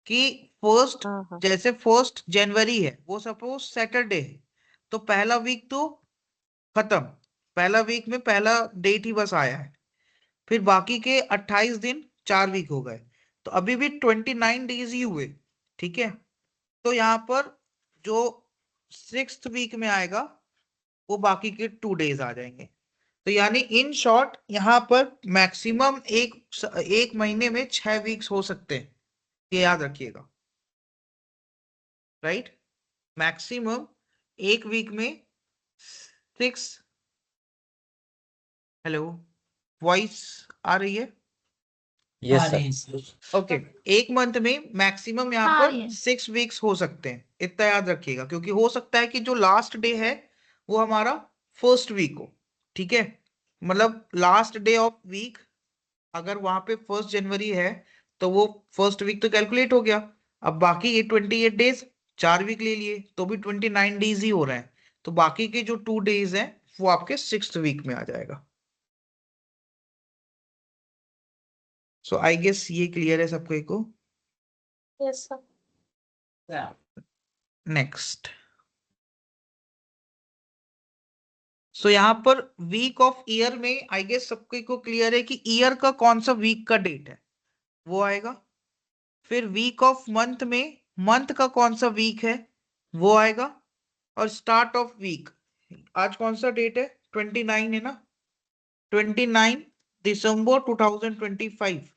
कि फर्स्ट, हाँ हाँ जैसे 1 जनवरी है वो सपोज सैटरडे है, तो पहला वीक तो खत्म, पहला वीक में पहला डेट ही बस आया है। फिर बाकी के 28 दिन 4 वीक हो गए, तो अभी भी 29 डेज ही हुए, ठीक है। तो यहाँ पर जो 6th वीक में आएगा वो बाकी के 2 डेज आ जाएंगे। तो यानी इन शॉर्ट यहाँ पर मैक्सिमम एक महीने में 6 वीक्स हो सकते हैं, ये याद रखिएगा, राइट। मैक्सिमम एक वीक में 6। हेलो, वॉइस आ रही है? यस आ सर। रही है सर। ओके, एक मंथ में मैक्सिमम यहाँ हाँ पर ये 6 वीक्स हो सकते हैं, इतना याद रखिएगा, क्योंकि हो सकता है कि जो लास्ट डे है वो हमारा फर्स्ट वीक हो, ठीक है। मतलब लास्ट डे ऑफ वीक अगर वहां पे 1 जनवरी है, तो वो फर्स्ट वीक तो कैलकुलेट हो गया। अब बाकी ये 28 डेज, 4 वीक ले लिए तो भी 29 डेज ही हो रहे हैं, तो बाकी के जो 2 डेज हैं वो आपके 6th वीक में आ जाएगा। सो आई गेस ये क्लियर है सबको को। Yes sir. नेक्स्ट, सो यहाँ पर वीक ऑफ ईयर में आई गेस सबको को क्लियर है कि ईयर का कौन सा वीक का डेट है वो आएगा। फिर वीक ऑफ मंथ में मंथ का कौन सा वीक है वो आएगा। और स्टार्ट ऑफ वीक, आज कौन सा डेट है? 29 है ना, 29 दिसंबर 2025।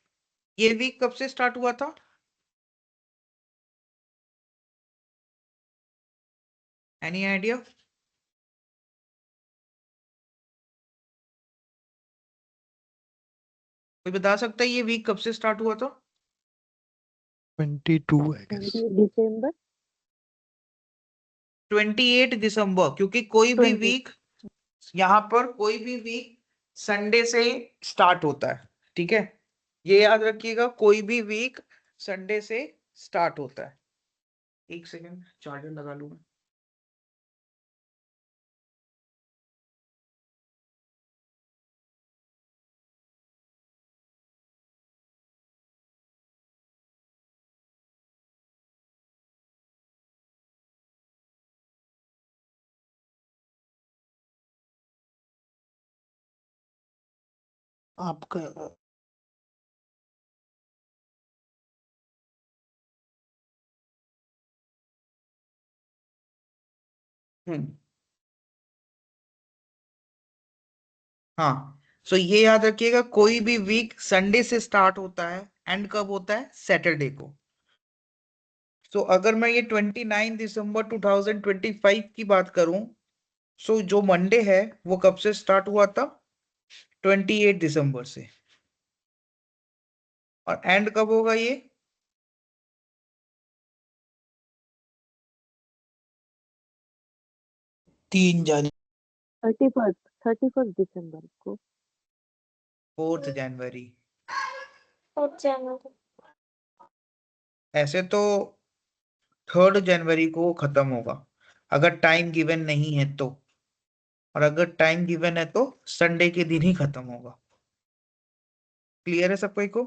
ये वीक कब से स्टार्ट हुआ था? Any idea? कोई बता सकता है ये वीक कब से स्टार्ट हुआ था? 22 आई गेस। दिसंबर 28 दिसंबर, क्योंकि कोई भी 20 वीक, यहाँ पर कोई भी वीक संडे से स्टार्ट होता है, ठीक है। ये याद रखिएगा, कोई भी वीक संडे से स्टार्ट होता है। एक सेकेंड चार्जर लगा लूं मैं। आपका हम्म, हाँ। सो ये याद रखिएगा, कोई भी वीक संडे से स्टार्ट होता है, एंड कब होता है? सैटरडे को। सो अगर मैं ये 29 दिसंबर 2025 की बात करूं, सो जो मंडे है वो कब से स्टार्ट हुआ था? 28 दिसंबर से। और एंड कब होगा ये? 3 जनवरी। 31 दिसंबर को। 4 जनवरी। 4 जनवरी। ऐसे तो 3 जनवरी को खत्म होगा अगर टाइम गिवन नहीं है तो, और अगर टाइम गिवन है तो संडे के दिन ही खत्म होगा। क्लियर है सब कोई को?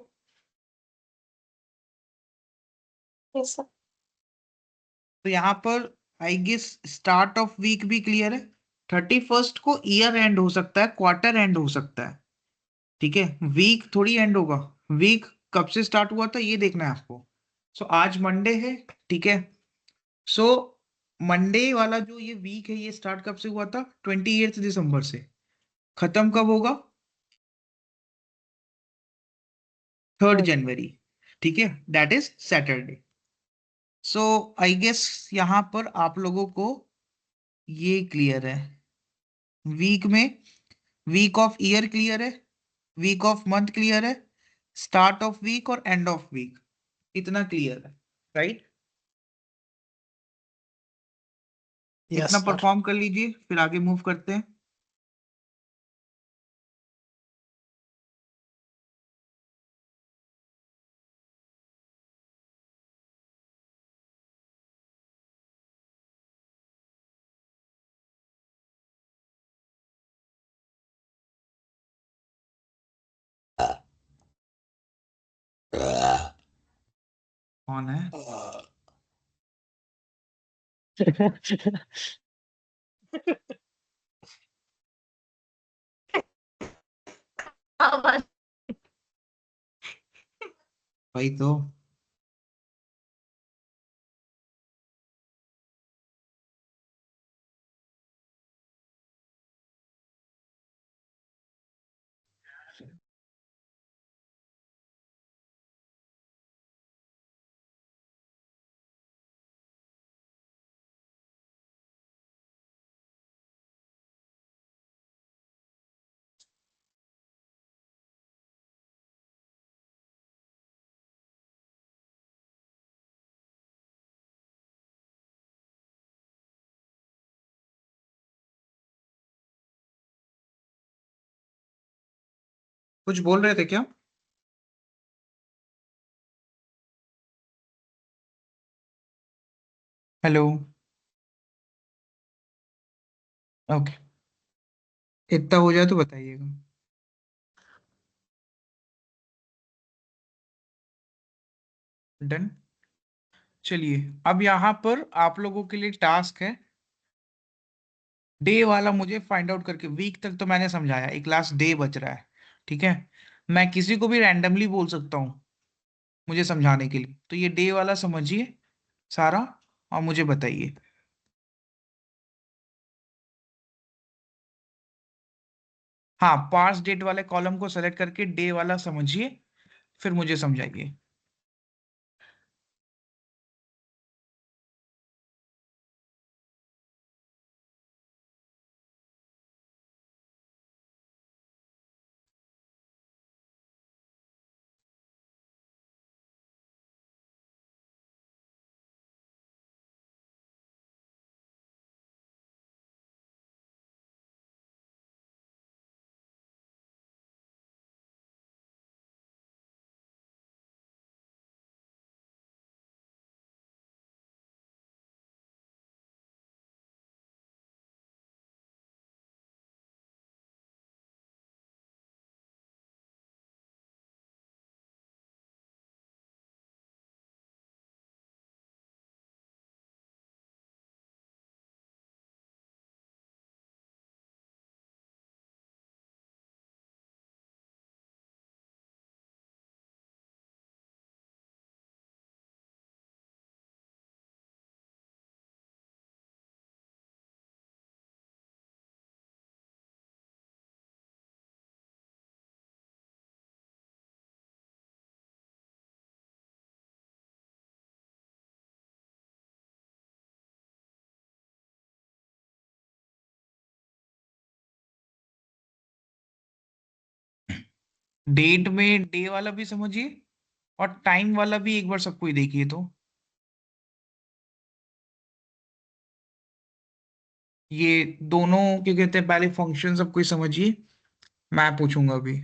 Yes sir. तो यहाँ पर I guess start of week भी क्लियर है। 31st को ईयर एंड हो सकता है, क्वार्टर एंड हो सकता है, ठीक है, वीक थोड़ी एंड होगा। वीक कब से स्टार्ट हुआ था ये देखना है आपको। सो आज मंडे है, ठीक है। सो मंडे वाला जो ये वीक है ये स्टार्ट कब से हुआ था? 28 दिसंबर से। खत्म कब होगा? 3 Third। जनवरी, ठीक है, that is Saturday. So I guess यहाँ पर आप लोगों को ये क्लियर है। वीक में वीक ऑफ ईयर क्लियर है, वीक ऑफ मंथ क्लियर है, स्टार्ट ऑफ वीक और एंड ऑफ वीक, इतना क्लियर है, राइट? यस इतना सर। परफॉर्म कर लीजिए, फिर आगे मूव करते हैं। कौन है? आवाज भाई तो कुछ बोल रहे थे क्या? हेलो। ओके, इतना हो जाए तो बताइएगा। डन। चलिए, अब यहाँ पर आप लोगों के लिए टास्क है, डे वाला मुझे फाइंड आउट करके, वीक तक तो मैंने समझाया, एक लास्ट डे बच रहा है, ठीक है। मैं किसी को भी रैंडमली बोल सकता हूँ मुझे समझाने के लिए, तो ये डे वाला समझिए सारा और मुझे बताइए। हाँ, पास डेट वाले कॉलम को सेलेक्ट करके डे वाला समझिए, फिर मुझे समझाइए। डेट में डे वाला भी समझिए और टाइम वाला भी एक बार सबको ही देखिए। तो ये दोनों क्या कहते हैं, पहले फंक्शन सब कोई समझिए, मैं पूछूंगा अभी।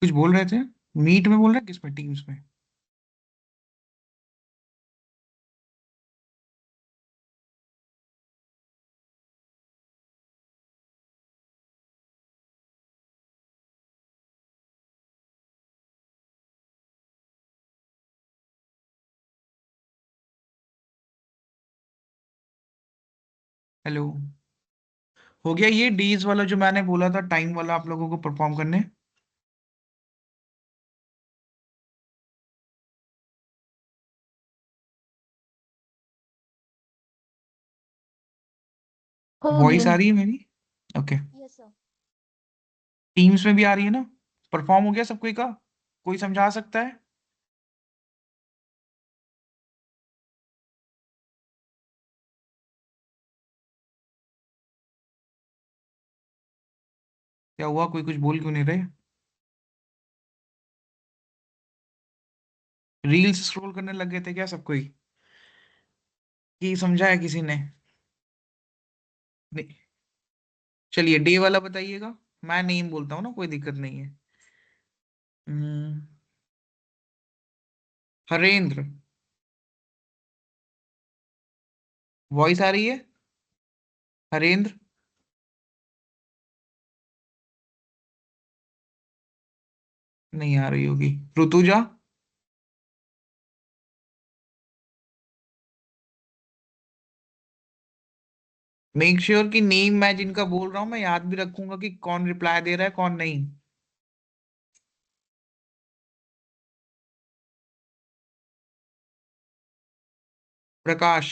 कुछ बोल रहे थे? मीट में बोल रहे हैं, किस में? टीम्स में? हेलो, हो गया ये डीज वाला जो मैंने बोला था टाइम वाला आप लोगों को परफॉर्म करने? हो वॉइस गया। आ रही है मेरी? ओके। Yes sir. टीम्स में भी आ रही है ना? परफॉर्म हो गया सब कोई का? कोई समझा सकता है? क्या हुआ, कोई कुछ बोल क्यों नहीं रहे? रील्स स्क्रॉल करने लग गए थे क्या सब कोई? कि समझा है किसी ने? नहीं। चलिए डे वाला बताइएगा। मैं नेम बोलता हूँ ना, कोई दिक्कत नहीं है। हम्म, हरेंद्र। वॉइस आ रही है? हरेंद्र? नहीं आ रही होगी। ऋतुजा? मेक श्योर कि नेम मैं जिनका बोल रहा हूँ मैं याद भी रखूंगा कि कौन रिप्लाई दे रहा है कौन नहीं। प्रकाश?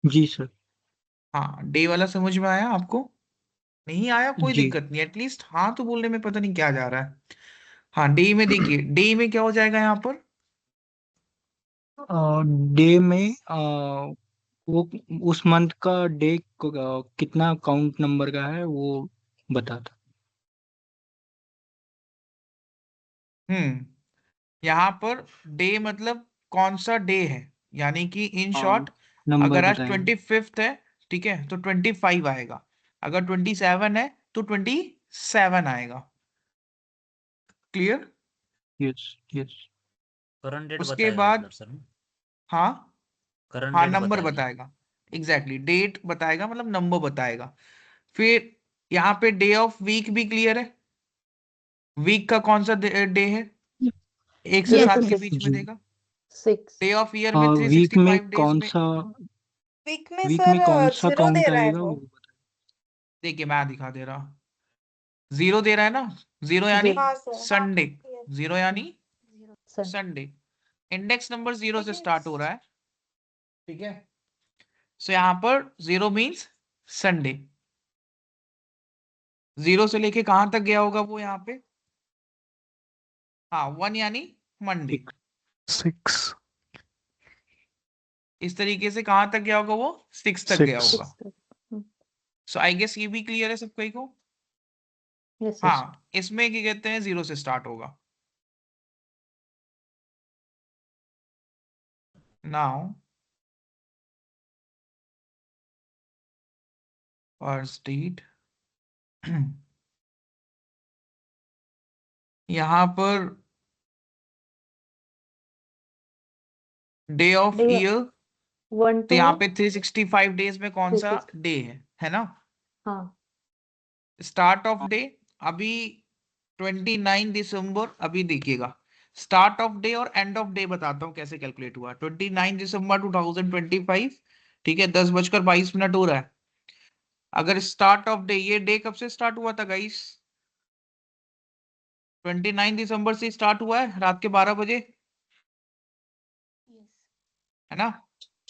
जी सर। हाँ, डे वाला समझ में आया आपको? नहीं आया कोई जी। दिक्कत नहीं, एटलीस्ट हाँ तो बोलने में पता नहीं क्या जा रहा है। हाँ, डे में देखिए, डे में क्या हो जाएगा यहाँ पर? डे में वो उस मंथ का डे कितना काउंट नंबर का है वो बताता। हम्म, यहाँ पर डे मतलब कौन सा डे है, यानी कि इन शॉर्ट नंबर अगर आज बताएंगे। 25th है, ठीक है, तो 25 आएगा। अगर 27 है तो 27 आएगा। Clear? Yes yes. Current date उसके बताएगा बाद मतलब सर? हाँ, करंट हाँ डेट नंबर बताएगा। बताएगा। एग्जैक्टली डेट बताएगा मतलब नंबर बताएगा। फिर यहाँ पे डे ऑफ वीक भी क्लियर है। वीक का कौन सा डे है? एक से यस। 7 के बीच में जी। देगा। 6। डे ऑफ ईयर में वीक में 365 डेज कौन में। सा वीक में सर जीरो दे काउंट रहा है आएगा वो। वो बताएं। देखिए मैं दिखा दे रहा। जीरो दे रहा है ना? जीरो यानी हाँ सर। संडे। यस। जीरो यानी sir. Sunday. Index number zero से लेकिन स्टार्ट हो रहा है, ठीक है। सो यहाँ पर जीरो मीन्स संडे। जीरो से लेके कहां तक गया होगा वो यहाँ पे? हाँ, वन यानी मंडे। सिक्स। इस तरीके से कहां तक गया होगा वो? 6 तक गया सिक्स। होगा। 6 तक। सो आई गेस ये भी क्लियर है सब कोई को? Yes sir. हाँ, इसमें क्या कहते हैं, जीरो से स्टार्ट होगा। नाउ फर्स्ट डेट यहाँ per day of day year, 1 तो टू यहाँ पे 365 डेज में कौन सा 360। डे है ना? हाँ। स्टार्ट ऑफ डे अभी 29 दिसंबर, अभी देखिएगा स्टार्ट ऑफ डे और एंड ऑफ डे बताता हूँ कैसे कैलकुलेट हुआ। 29 दिसंबर 2025, ठीक है, 10:22 हो रहा है। अगर स्टार्ट ऑफ डे, ये डे कब से स्टार्ट हुआ था गाइस? 29 दिसंबर से स्टार्ट हुआ है रात के 12 बजे, है ना?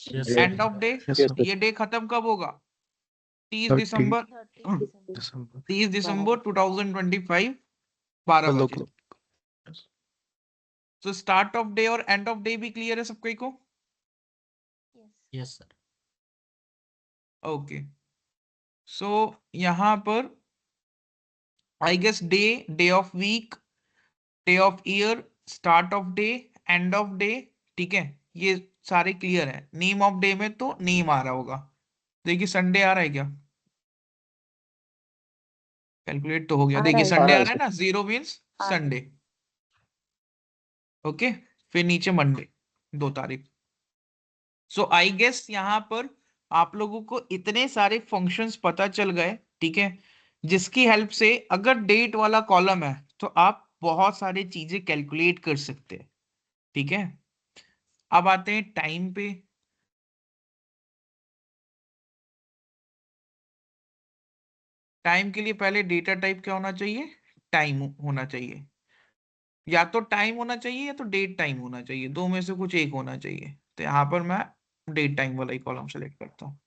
Yes and sir. Of day, yes sir. ये डे खत्म कब होगा? तीस 30 दिसंबर 30 दिसंबर। 30 दिसंबर 2025, 12 बजे। लोग। तो स्टार्ट ऑफ डे और एंड ऑफ डे भी क्लियर है सबको को? Yes sir. ओके। सो यहाँ पर I guess day, day of week, day of year, start of day, end of day, ठीक है, ये सारे क्लियर है। नेम ऑफ डे में तो नेम आ रहा होगा। देखिए संडे आ रहा है क्या? कैलकुलेट तो हो गया, आ देखिए रहा है संडे आ सर। रहा है ना, 0 मीन्स हाँ संडे। ओके, फिर नीचे मंडे, 2 तारीख। सो आई गेस यहाँ पर आप लोगों को इतने सारे फंक्शंस पता चल गए, ठीक है, जिसकी हेल्प से अगर डेट वाला कॉलम है तो आप बहुत सारी चीजें कैलकुलेट कर सकते हैं, ठीक है। अब आते हैं टाइम पे। टाइम के लिए पहले डेटा टाइप क्या होना चाहिए, टाइम होना चाहिए। या तो टाइम होना चाहिए या तो डेट टाइम होना चाहिए, दो में से कुछ एक होना चाहिए। तो यहाँ पर मैं डेट टाइम वाला ही कॉलम सेलेक्ट करता हूँ।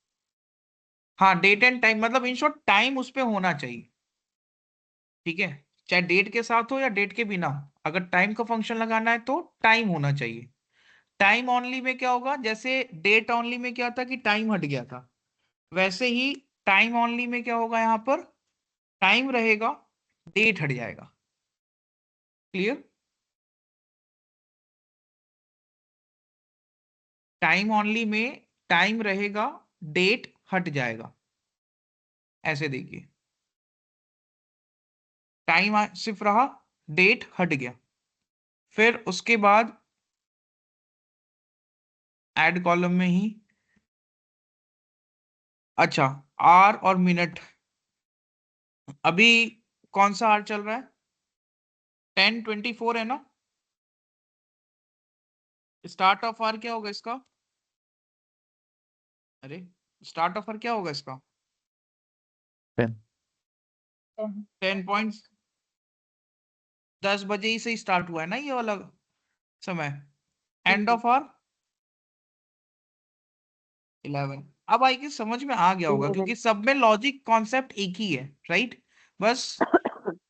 हाँ, डेट एंड टाइम मतलब इन शॉर्ट टाइम उस पे होना चाहिए, ठीक है, चाहे डेट के साथ हो या डेट के बिना हो। अगर टाइम का फंक्शन लगाना है तो टाइम होना चाहिए। टाइम ओनली में क्या होगा, जैसे डेट ओनली में क्या था कि टाइम हट गया था, वैसे ही टाइम ओनली में क्या होगा, यहाँ पर टाइम रहेगा, डेट हट जाएगा। क्लियर। टाइम ओनली में टाइम रहेगा, डेट हट जाएगा। ऐसे देखिए, टाइम सिर्फ रहा, डेट हट गया। फिर उसके बाद ऐड कॉलम में ही, अच्छा, आर और मिनट। अभी कौन सा आर चल रहा है, 10:24 है ना। स्टार्ट ऑफ आर क्या होगा इसका, अरे स्टार्ट ऑफ आर क्या होगा इसका, 10 10 10 बजे ही से स्टार्ट हुआ है ना ये वाला समय। And G of R 11। अब आई गेस समझ में आ गया होगा 11। क्योंकि सब में लॉजिक कॉन्सेप्ट एक ही है, राइट। बस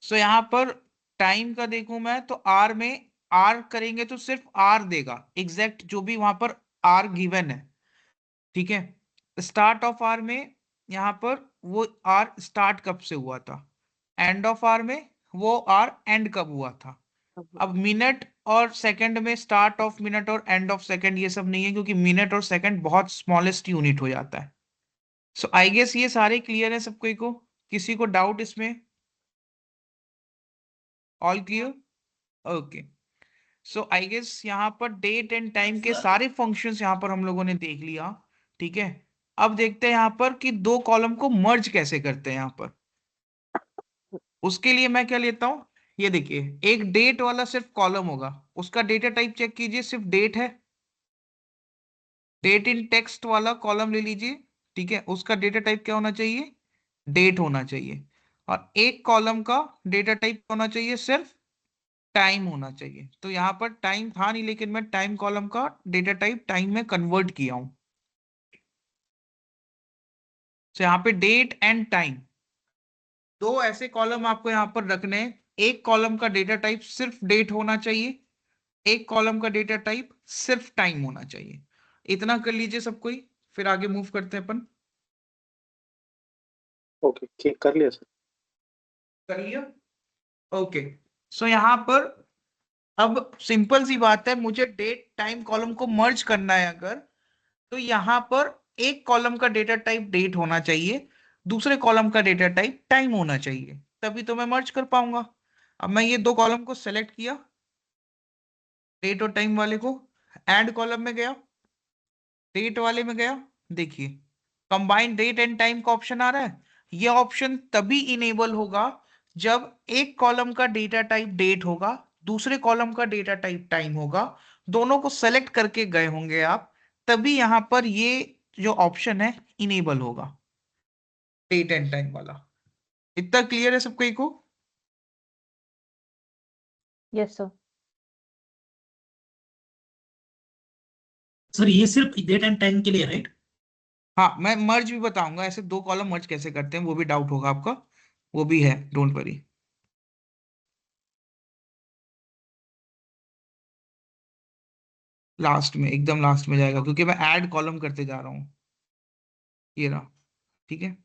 सो यहाँ पर टाइम का देखूं मैं तो आर में, आर करेंगे तो सिर्फ आर देगा, एग्जैक्ट जो भी वहां पर आर गिवन है, ठीक है। स्टार्ट ऑफ आर में यहाँ पर वो आर स्टार्ट कब से हुआ था, एंड ऑफ आर में वो आर एंड कब हुआ था। अब मिनट और सेकंड में स्टार्ट ऑफ मिनट और एंड ऑफ सेकंड ये सब नहीं है, क्योंकि मिनट और सेकंड बहुत स्मॉलेस्ट यूनिट हो जाता है। सो आई गेस ये सारे क्लियर है सबको को, किसी को डाउट इसमें, all clear, okay. So I guess यहाँ पर डेट एंड टाइम के सारे फंक्शंस यहाँ पर हम लोगों ने देख लिया, ठीक है। अब देखते हैं यहाँ पर कि दो कॉलम को मर्ज कैसे करते हैं यहाँ पर। उसके लिए मैं क्या लेता हूँ, ये देखिए, एक डेट वाला सिर्फ कॉलम होगा, उसका डेटा टाइप चेक कीजिए, सिर्फ डेट है। डेट इन टेक्स्ट वाला कॉलम ले लीजिए, ठीक है, उसका डेटा टाइप क्या होना चाहिए, डेट होना चाहिए। और एक कॉलम का डेटा टाइप होना चाहिए, सिर्फ टाइम होना चाहिए। तो यहाँ पर टाइम था नहीं, लेकिन मैं टाइम कॉलम का डेटा टाइप टाइम में कन्वर्ट किया हूं। तो यहाँ पे डेट एंड टाइम, दो ऐसे कॉलम आपको यहाँ पर रखने हैं। एक कॉलम का डेटा टाइप सिर्फ डेट होना चाहिए, एक कॉलम का डेटा टाइप सिर्फ टाइम होना चाहिए। इतना कर लीजिए सब कोई, फिर आगे मूव करते हैं अपन। ओके, ठीक कर लिया सर। कर लिया, ओके। सो यहाँ पर अब सिंपल सी बात है, मुझे डेट टाइम कॉलम को मर्ज करना है अगर, तो यहाँ पर एक कॉलम का डेटा टाइप डेट होना चाहिए, दूसरे कॉलम का डेटा टाइप टाइम होना चाहिए, तभी तो मैं मर्ज कर पाऊंगा। अब मैं ये दो कॉलम को सेलेक्ट किया, डेट और टाइम वाले को, ऐड कॉलम में गया, डेट वाले में गया, देखिए कंबाइंड डेट एंड टाइम का ऑप्शन आ रहा है। ये ऑप्शन तभी इनेबल होगा जब एक कॉलम का डेटा टाइप डेट होगा, दूसरे कॉलम का डेटा टाइप टाइम होगा, दोनों को सेलेक्ट करके गए होंगे आप, तभी यहां पर ये जो ऑप्शन है इनेबल होगा, डेट एंड टाइम वाला। इतना क्लियर है सबको को। Yes sir. सर ये सिर्फ डेट एंड टाइम के लिए, राइट? हाँ, मैं मर्ज भी बताऊंगा, ऐसे दो कॉलम मर्ज कैसे करते हैं, वो भी डाउट होगा आपका, वो भी है, डोंट वरी। लास्ट में, एकदम लास्ट में जाएगा, क्योंकि मैं ऐड कॉलम करते जा रहा हूँ, ये रहा, ठीक है।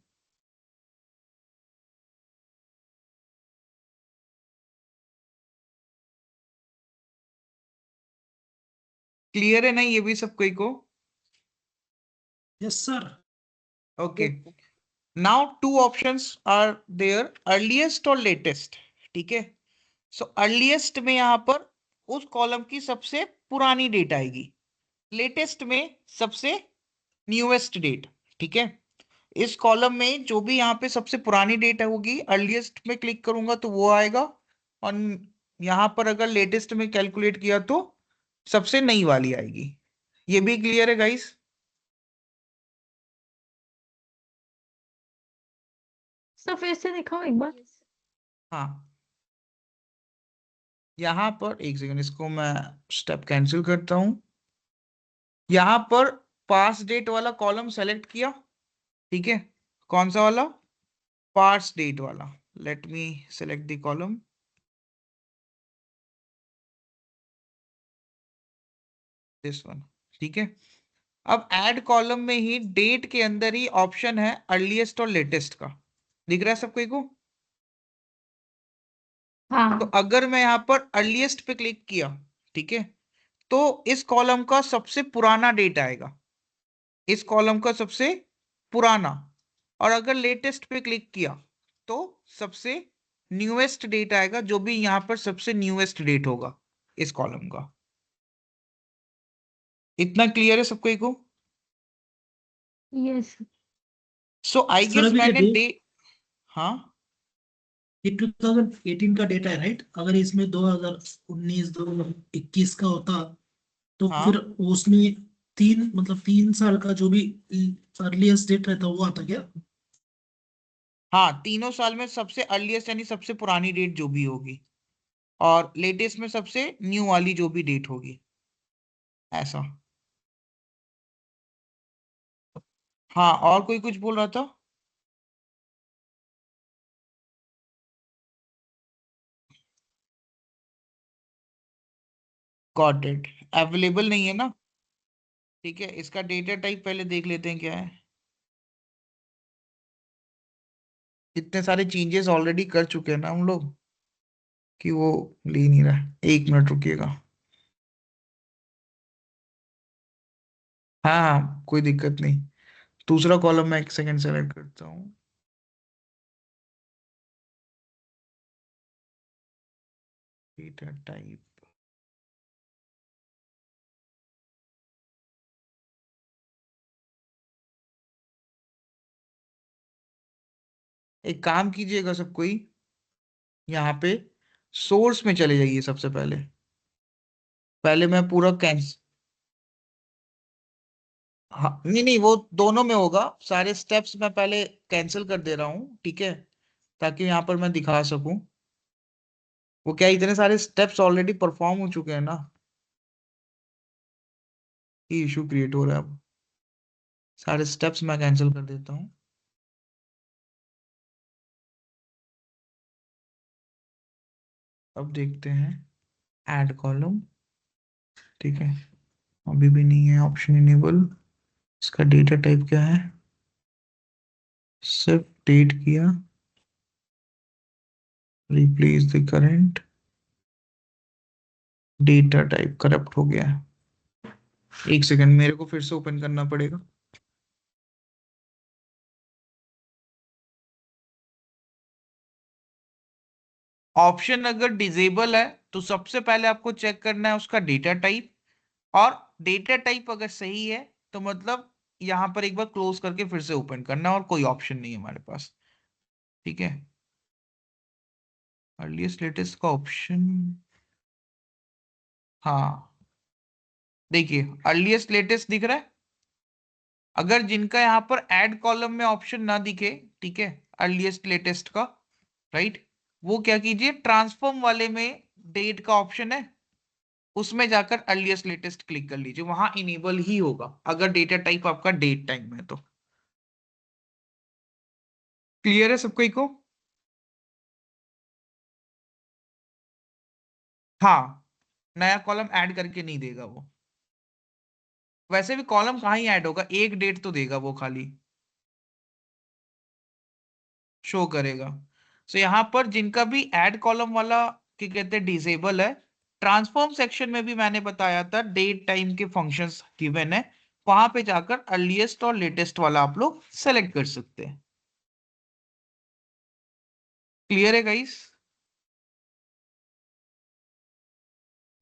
क्लियर है ना ये भी सब कोई को, yes sir. Okay. Now two options are there, earliest और लेटेस्ट। ठीक है, सो अर्लीस्ट में यहाँ पर उस कॉलम की सबसे पुरानी डेट आएगी, लेटेस्ट में सबसे न्यूएस्ट डेट। ठीक है, इस कॉलम में जो भी यहाँ पे सबसे पुरानी डेट होगी, अर्लीस्ट में क्लिक करूंगा तो वो आएगा, और यहाँ पर अगर लेटेस्ट में कैलकुलेट किया तो सबसे नई वाली आएगी। ये भी क्लियर है गाइस? सर फिर से दिखाओ एक बार। हाँ, यहाँ पर एक सेकंड, इसको मैं स्टेप कैंसिल करता हूं। यहाँ पर पास डेट वाला कॉलम सेलेक्ट किया। ठीक है, कौन सा वाला? पास डेट वाला। Let me select the column. This one. ठीक है, अब ऐड कॉलम में ही डेट के अंदर ही ऑप्शन है अर्लीस्ट और लेटेस्ट का। दिख रहा है सबको को? तो हाँ अगर मैं यहाँ पर अर्लीस्ट पे क्लिक किया, ठीक है, तो इस कॉलम का सबसे पुराना डेट आएगा, इस कॉलम का सबसे पुराना। और अगर लेटेस्ट पे क्लिक किया तो सबसे न्यूएस्ट डेट आएगा, जो भी यहाँ पर सबसे न्यूएस्ट डेट होगा इस कॉलम का। इतना क्लियर है सबको को? यस सो आई सर गेस अभी ये मैंने डेट, डे, हाँ ये 2018 का डेटा है राइट? अगर इसमें 2019 2021 का होता तो हाँ फिर उसमें तीन मतलब 3 साल का जो भी अर्लीस्ट डेट रहता वो आता क्या? हाँ, तीनों साल में सबसे अर्लीस्ट यानी सबसे पुरानी डेट जो भी होगी, और लेटेस्ट में सबसे न्यू वाली जो भी डेट होगी, ऐसा। हाँ, और कोई कुछ बोल रहा था? Got it. अवेलेबल नहीं है ना? ठीक है, इसका डेटा टाइप पहले देख लेते हैं क्या है। इतने सारे चेंजेस ऑलरेडी कर चुके हैं ना हम लोग कि वो ले नहीं रहा है। 1 मिनट रुकिएगा। हाँ हाँ, कोई दिक्कत नहीं। दूसरा कॉलम मैं एक सेकंड सेलेक्ट करता हूँ। डेटा टाइप, एक काम कीजिएगा सब कोई, यहाँ पे सोर्स में चले जाइए सबसे पहले। पहले मैं पूरा कैंस, हाँ नहीं नहीं, वो दोनों में होगा। सारे स्टेप्स मैं पहले कैंसिल कर दे रहा हूँ, ठीक है, ताकि यहाँ पर मैं दिखा सकूं। वो क्या, इतने सारे स्टेप्स ऑलरेडी परफॉर्म हो चुके हैं ना, ये इशू क्रिएट हो रहा है। अब सारे स्टेप्स मैं कैंसिल कर देता हूँ। अब देखते हैं ऐड कॉलम। ठीक है, अभी भी नहीं है ऑप्शन इनेबल। इसका डेटा टाइप क्या है? सिर्फ डेट किया, replace the current, data type corrupt हो गया है। एक सेकंड, मेरे को फिर से ओपन करना पड़ेगा। ऑप्शन अगर डिजेबल है तो सबसे पहले आपको चेक करना है उसका डेटा टाइप, और डेटा टाइप अगर सही है तो मतलब यहां पर एक बार क्लोज करके फिर से ओपन करना, और कोई ऑप्शन नहीं है हमारे पास। ठीक है, अर्लीस्ट लेटेस्ट का ऑप्शन, हाँ देखिए अर्लीस्ट लेटेस्ट दिख रहा है। अगर जिनका यहाँ पर ऐड कॉलम में ऑप्शन ना दिखे, ठीक है, अर्लीस्ट लेटेस्ट का, राइट, वो क्या कीजिए, ट्रांसफॉर्म वाले में डेट का ऑप्शन है, उसमें जाकर अर्लीस्ट लेटेस्ट क्लिक कर लीजिए, वहां इनेबल ही होगा अगर डेटा टाइप आपका डेट टाइम है तो। क्लियर है सबको को? हाँ, नया कॉलम ऐड करके नहीं देगा वो। वैसे भी कॉलम कहाँ ही ऐड होगा, एक डेट तो देगा वो खाली, शो करेगा। सो यहाँ पर जिनका भी ऐड कॉलम वाला क्या कहते हैं डिसेबल है, ट्रांसफॉर्म सेक्शन में भी मैंने बताया था डेट टाइम के फंक्शंस गिवन है, वहां पे जाकर अर्लीस्ट और लेटेस्ट वाला आप लोग सेलेक्ट कर सकते हैं। क्लियर है गाइस?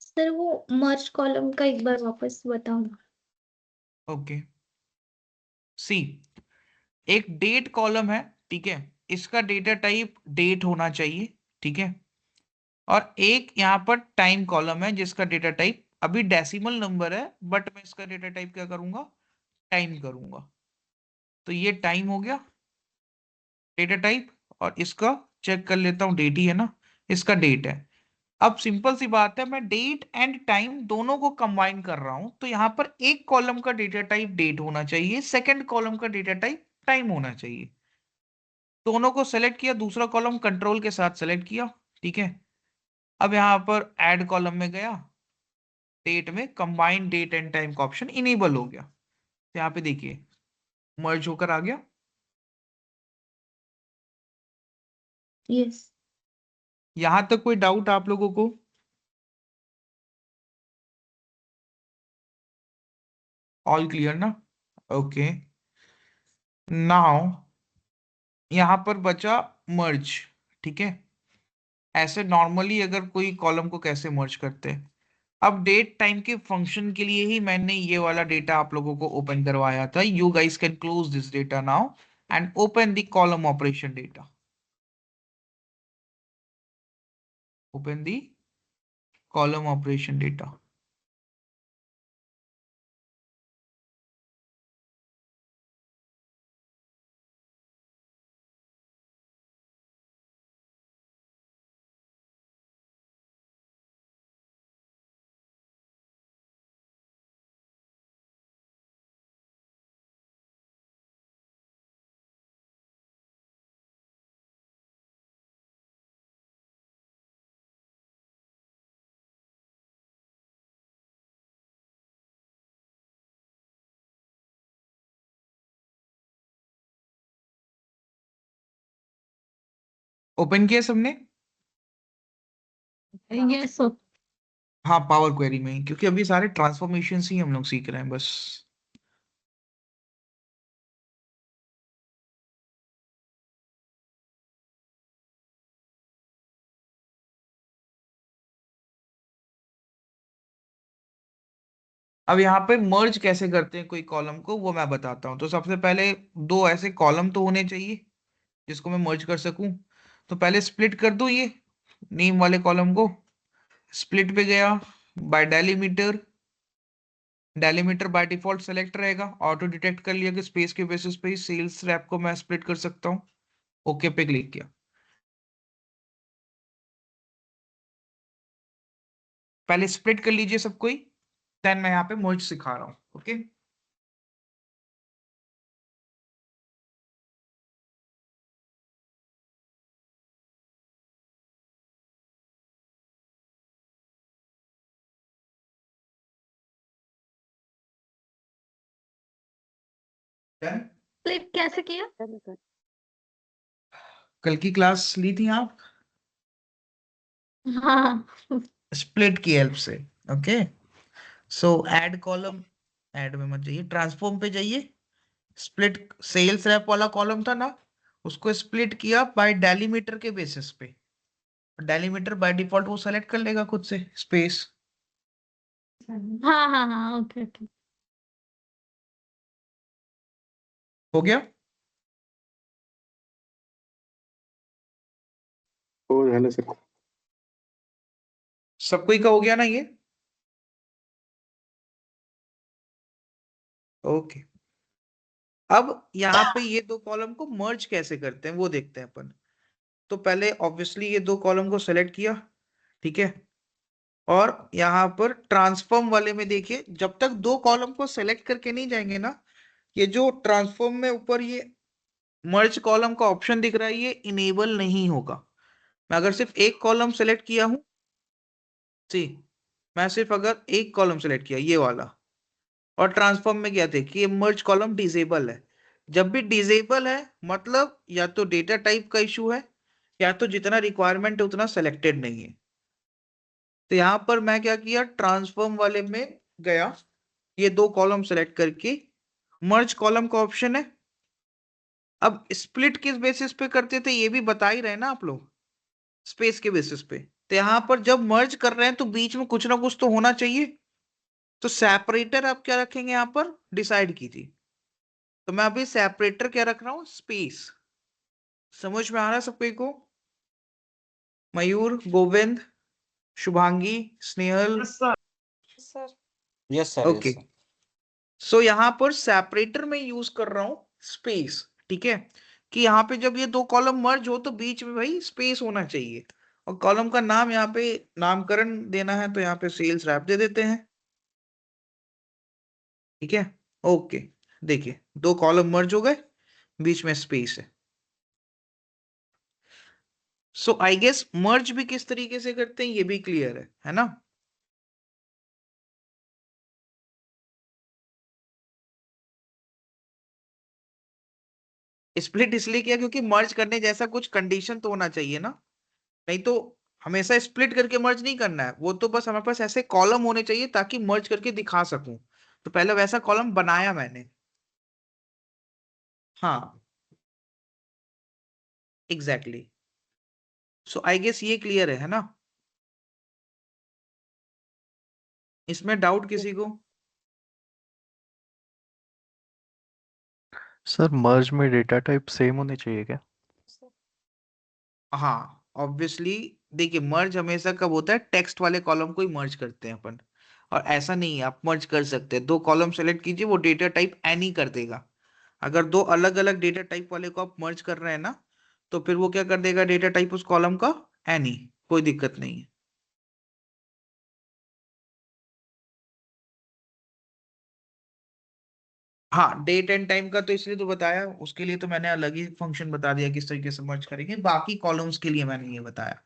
सर वो मर्ज कॉलम का एक बार वापस बताओ ना। ओके, सी, एक डेट कॉलम है, ठीक है, इसका डेटा टाइप डेट होना चाहिए, ठीक है, और एक यहाँ पर टाइम कॉलम है जिसका डेटा टाइप अभी डेसिमल नंबर है, बट मैं इसका डेटा टाइप क्या करूंगा, टाइम करूंगा। तो ये टाइम हो गया डेटा टाइप, और इसका चेक कर लेता हूँ, डेट ही है ना, इसका डेट है। अब सिंपल सी बात है, मैं डेट एंड टाइम दोनों को कंबाइन कर रहा हूं, तो यहां पर एक कॉलम का डेटा टाइप डेट होना चाहिए, सेकंड कॉलम का डेटा टाइप टाइम होना चाहिए। दोनों को सेलेक्ट किया, दूसरा कॉलम कंट्रोल के साथ सेलेक्ट किया, ठीक है। अब यहां पर ऐड कॉलम में गया, डेट में कंबाइंड डेट एंड टाइम का ऑप्शन इनेबल हो गया, तो यहाँ पे देखिए मर्ज होकर आ गया। यस। यहां तक कोई डाउट आप लोगों को? ऑल क्लियर ना? ओके, नाउ यहां पर बचा मर्ज, ठीक है। ऐसे नॉर्मली अगर कोई कॉलम को कैसे मर्ज करते हैं, अब डेट टाइम के फंक्शन के लिए ही मैंने ये वाला डेटा आप लोगों को ओपन करवाया था। You guys can close this data now and open the column operation data. Open the column operation data. Open किया सबने? Yes sir. हाँ, पावर क्वेरी में ही, क्योंकि अभी सारे ट्रांसफॉर्मेशन ही हम लोग सीख रहे हैं बस। अब यहाँ पे मर्ज कैसे करते हैं कोई कॉलम को, वो मैं बताता हूँ। तो सबसे पहले दो ऐसे कॉलम तो होने चाहिए जिसको मैं मर्ज कर सकूं। तो पहले स्प्लिट कर दूं ये नेम वाले कॉलम को। स्प्लिट पे गया, by delimiter, delimiter by default select रहेगा, ऑटो डिटेक्ट कर लिया कि स्पेस के बेसिस पे ही सेल्स रैप को मैं स्प्लिट कर सकता हूँ। ओके पे क्लिक किया। पहले स्प्लिट कर लीजिए सब कोई, देन मैं यहाँ पे मर्ज सिखा रहा हूँ। Okay, done. स्प्लिट कैसे किया? कल की क्लास ली थी आप हाँ। स्प्लिट की हेल्प से। ओके, सो ऐड कॉलम, ऐड में मत जाइए, ट्रांसफॉर्म पे जाइए। स्प्लिट सेल्स रैप वाला कॉलम था ना, उसको स्प्लिट किया बाय डेलीमीटर के बेसिस पे। डेलीमीटर बाय डिफॉल्ट वो सेलेक्ट कर लेगा खुद से स्पेस। हाँ हाँ हाँ, ओके ओके। हो गया? हो झालं सर. सब कोई का हो गया ना ये? ओके, अब यहाँ पे ये दो कॉलम को मर्ज कैसे करते हैं वो देखते हैं अपन। तो पहले ऑब्वियसली ये दो कॉलम को सेलेक्ट किया, ठीक है, और यहाँ पर ट्रांसफॉर्म वाले में देखिए, जब तक दो कॉलम को सेलेक्ट करके नहीं जाएंगे ना, ये जो ट्रांसफॉर्म में ऊपर ये मर्ज कॉलम का ऑप्शन दिख रहा है ये इनेबल नहीं होगा। मैं अगर सिर्फ एक कॉलम सेलेक्ट किया हूं, सी, मैं सिर्फ अगर एक कॉलम सेलेक्ट किया ये वाला, और ट्रांसफॉर्म में क्या थे कि ये मर्ज कॉलम डिसेबल है। जब भी डिसेबल है मतलब या तो डेटा टाइप का इशू है, या तो जितना रिक्वायरमेंट है उतना सेलेक्टेड नहीं है। तो यहां पर मैं क्या किया, ट्रांसफॉर्म वाले में गया, ये दो कॉलम सेलेक्ट करके मर्ज कॉलम का ऑप्शन है। अब स्प्लिट किस बेसिस पे करते थे ये भी बता ही रहे ना आप लोग, स्पेस के बेसिस पे। तो यहाँ पर जब मर्ज कर रहे हैं तो बीच में कुछ ना कुछ तो होना चाहिए, तो सेपरेटर आप क्या रखेंगे यहाँ पर, डिसाइड कीजिए। तो मैं अभी सेपरेटर क्या रख रहा हूँ, स्पेस। समझ में आ रहा है सबको को? Mayur, Govind, Shubhangi, Snehal? Sir yes sir, okay, so यहाँ पर सेपरेटर में यूज कर रहा हूँ स्पेस, ठीक है, कि यहाँ पे जब ये दो कॉलम मर्ज हो तो बीच में भाई स्पेस होना चाहिए। और कॉलम का नाम यहाँ पे नामकरण देना है, तो यहाँ पे सेल्स रैप दे देते हैं, ठीक है। ओके, देखिए दो कॉलम मर्ज हो गए, बीच में स्पेस है। सो आई गेस मर्ज भी किस तरीके से करते हैं ये भी क्लियर है ना? स्प्लिट इसलिए किया क्योंकि मर्ज करने जैसा कुछ कंडीशन तो होना चाहिए ना, नहीं तो हमेशा स्प्लिट करके मर्ज नहीं करना है, वो तो बस हमारे पास ऐसे कॉलम होने चाहिए ताकि मर्ज करके दिखा सकूं। तो पहले वैसा कॉलम बनाया मैंने। हाँ, एग्जैक्टली। सो आई गेस ये क्लियर है ना? इसमें डाउट किसी को? सर मर्ज में डेटा टाइप सेम होने चाहिए क्या? हाँ, ऑब्वियसली। देखिए मर्ज हमेशा कब होता है, टेक्स्ट वाले कॉलम को ही मर्ज करते हैं अपन, और ऐसा नहीं है, आप मर्ज कर सकते हैं। दो कॉलम सेलेक्ट कीजिए, वो डेटा टाइप एनी कर देगा। अगर दो अलग अलग डेटा टाइप वाले को आप मर्ज कर रहे हैं ना, तो फिर वो क्या कर देगा, डेटा टाइप उस कॉलम का एनी, कोई दिक्कत नहीं है। हाँ, डेट एंड टाइम का तो इसलिए तो बताया, उसके लिए तो मैंने अलग ही फंक्शन बता दिया किस तरीके से मर्ज करेंगे, बाकी कॉलम्स के लिए मैंने ये बताया।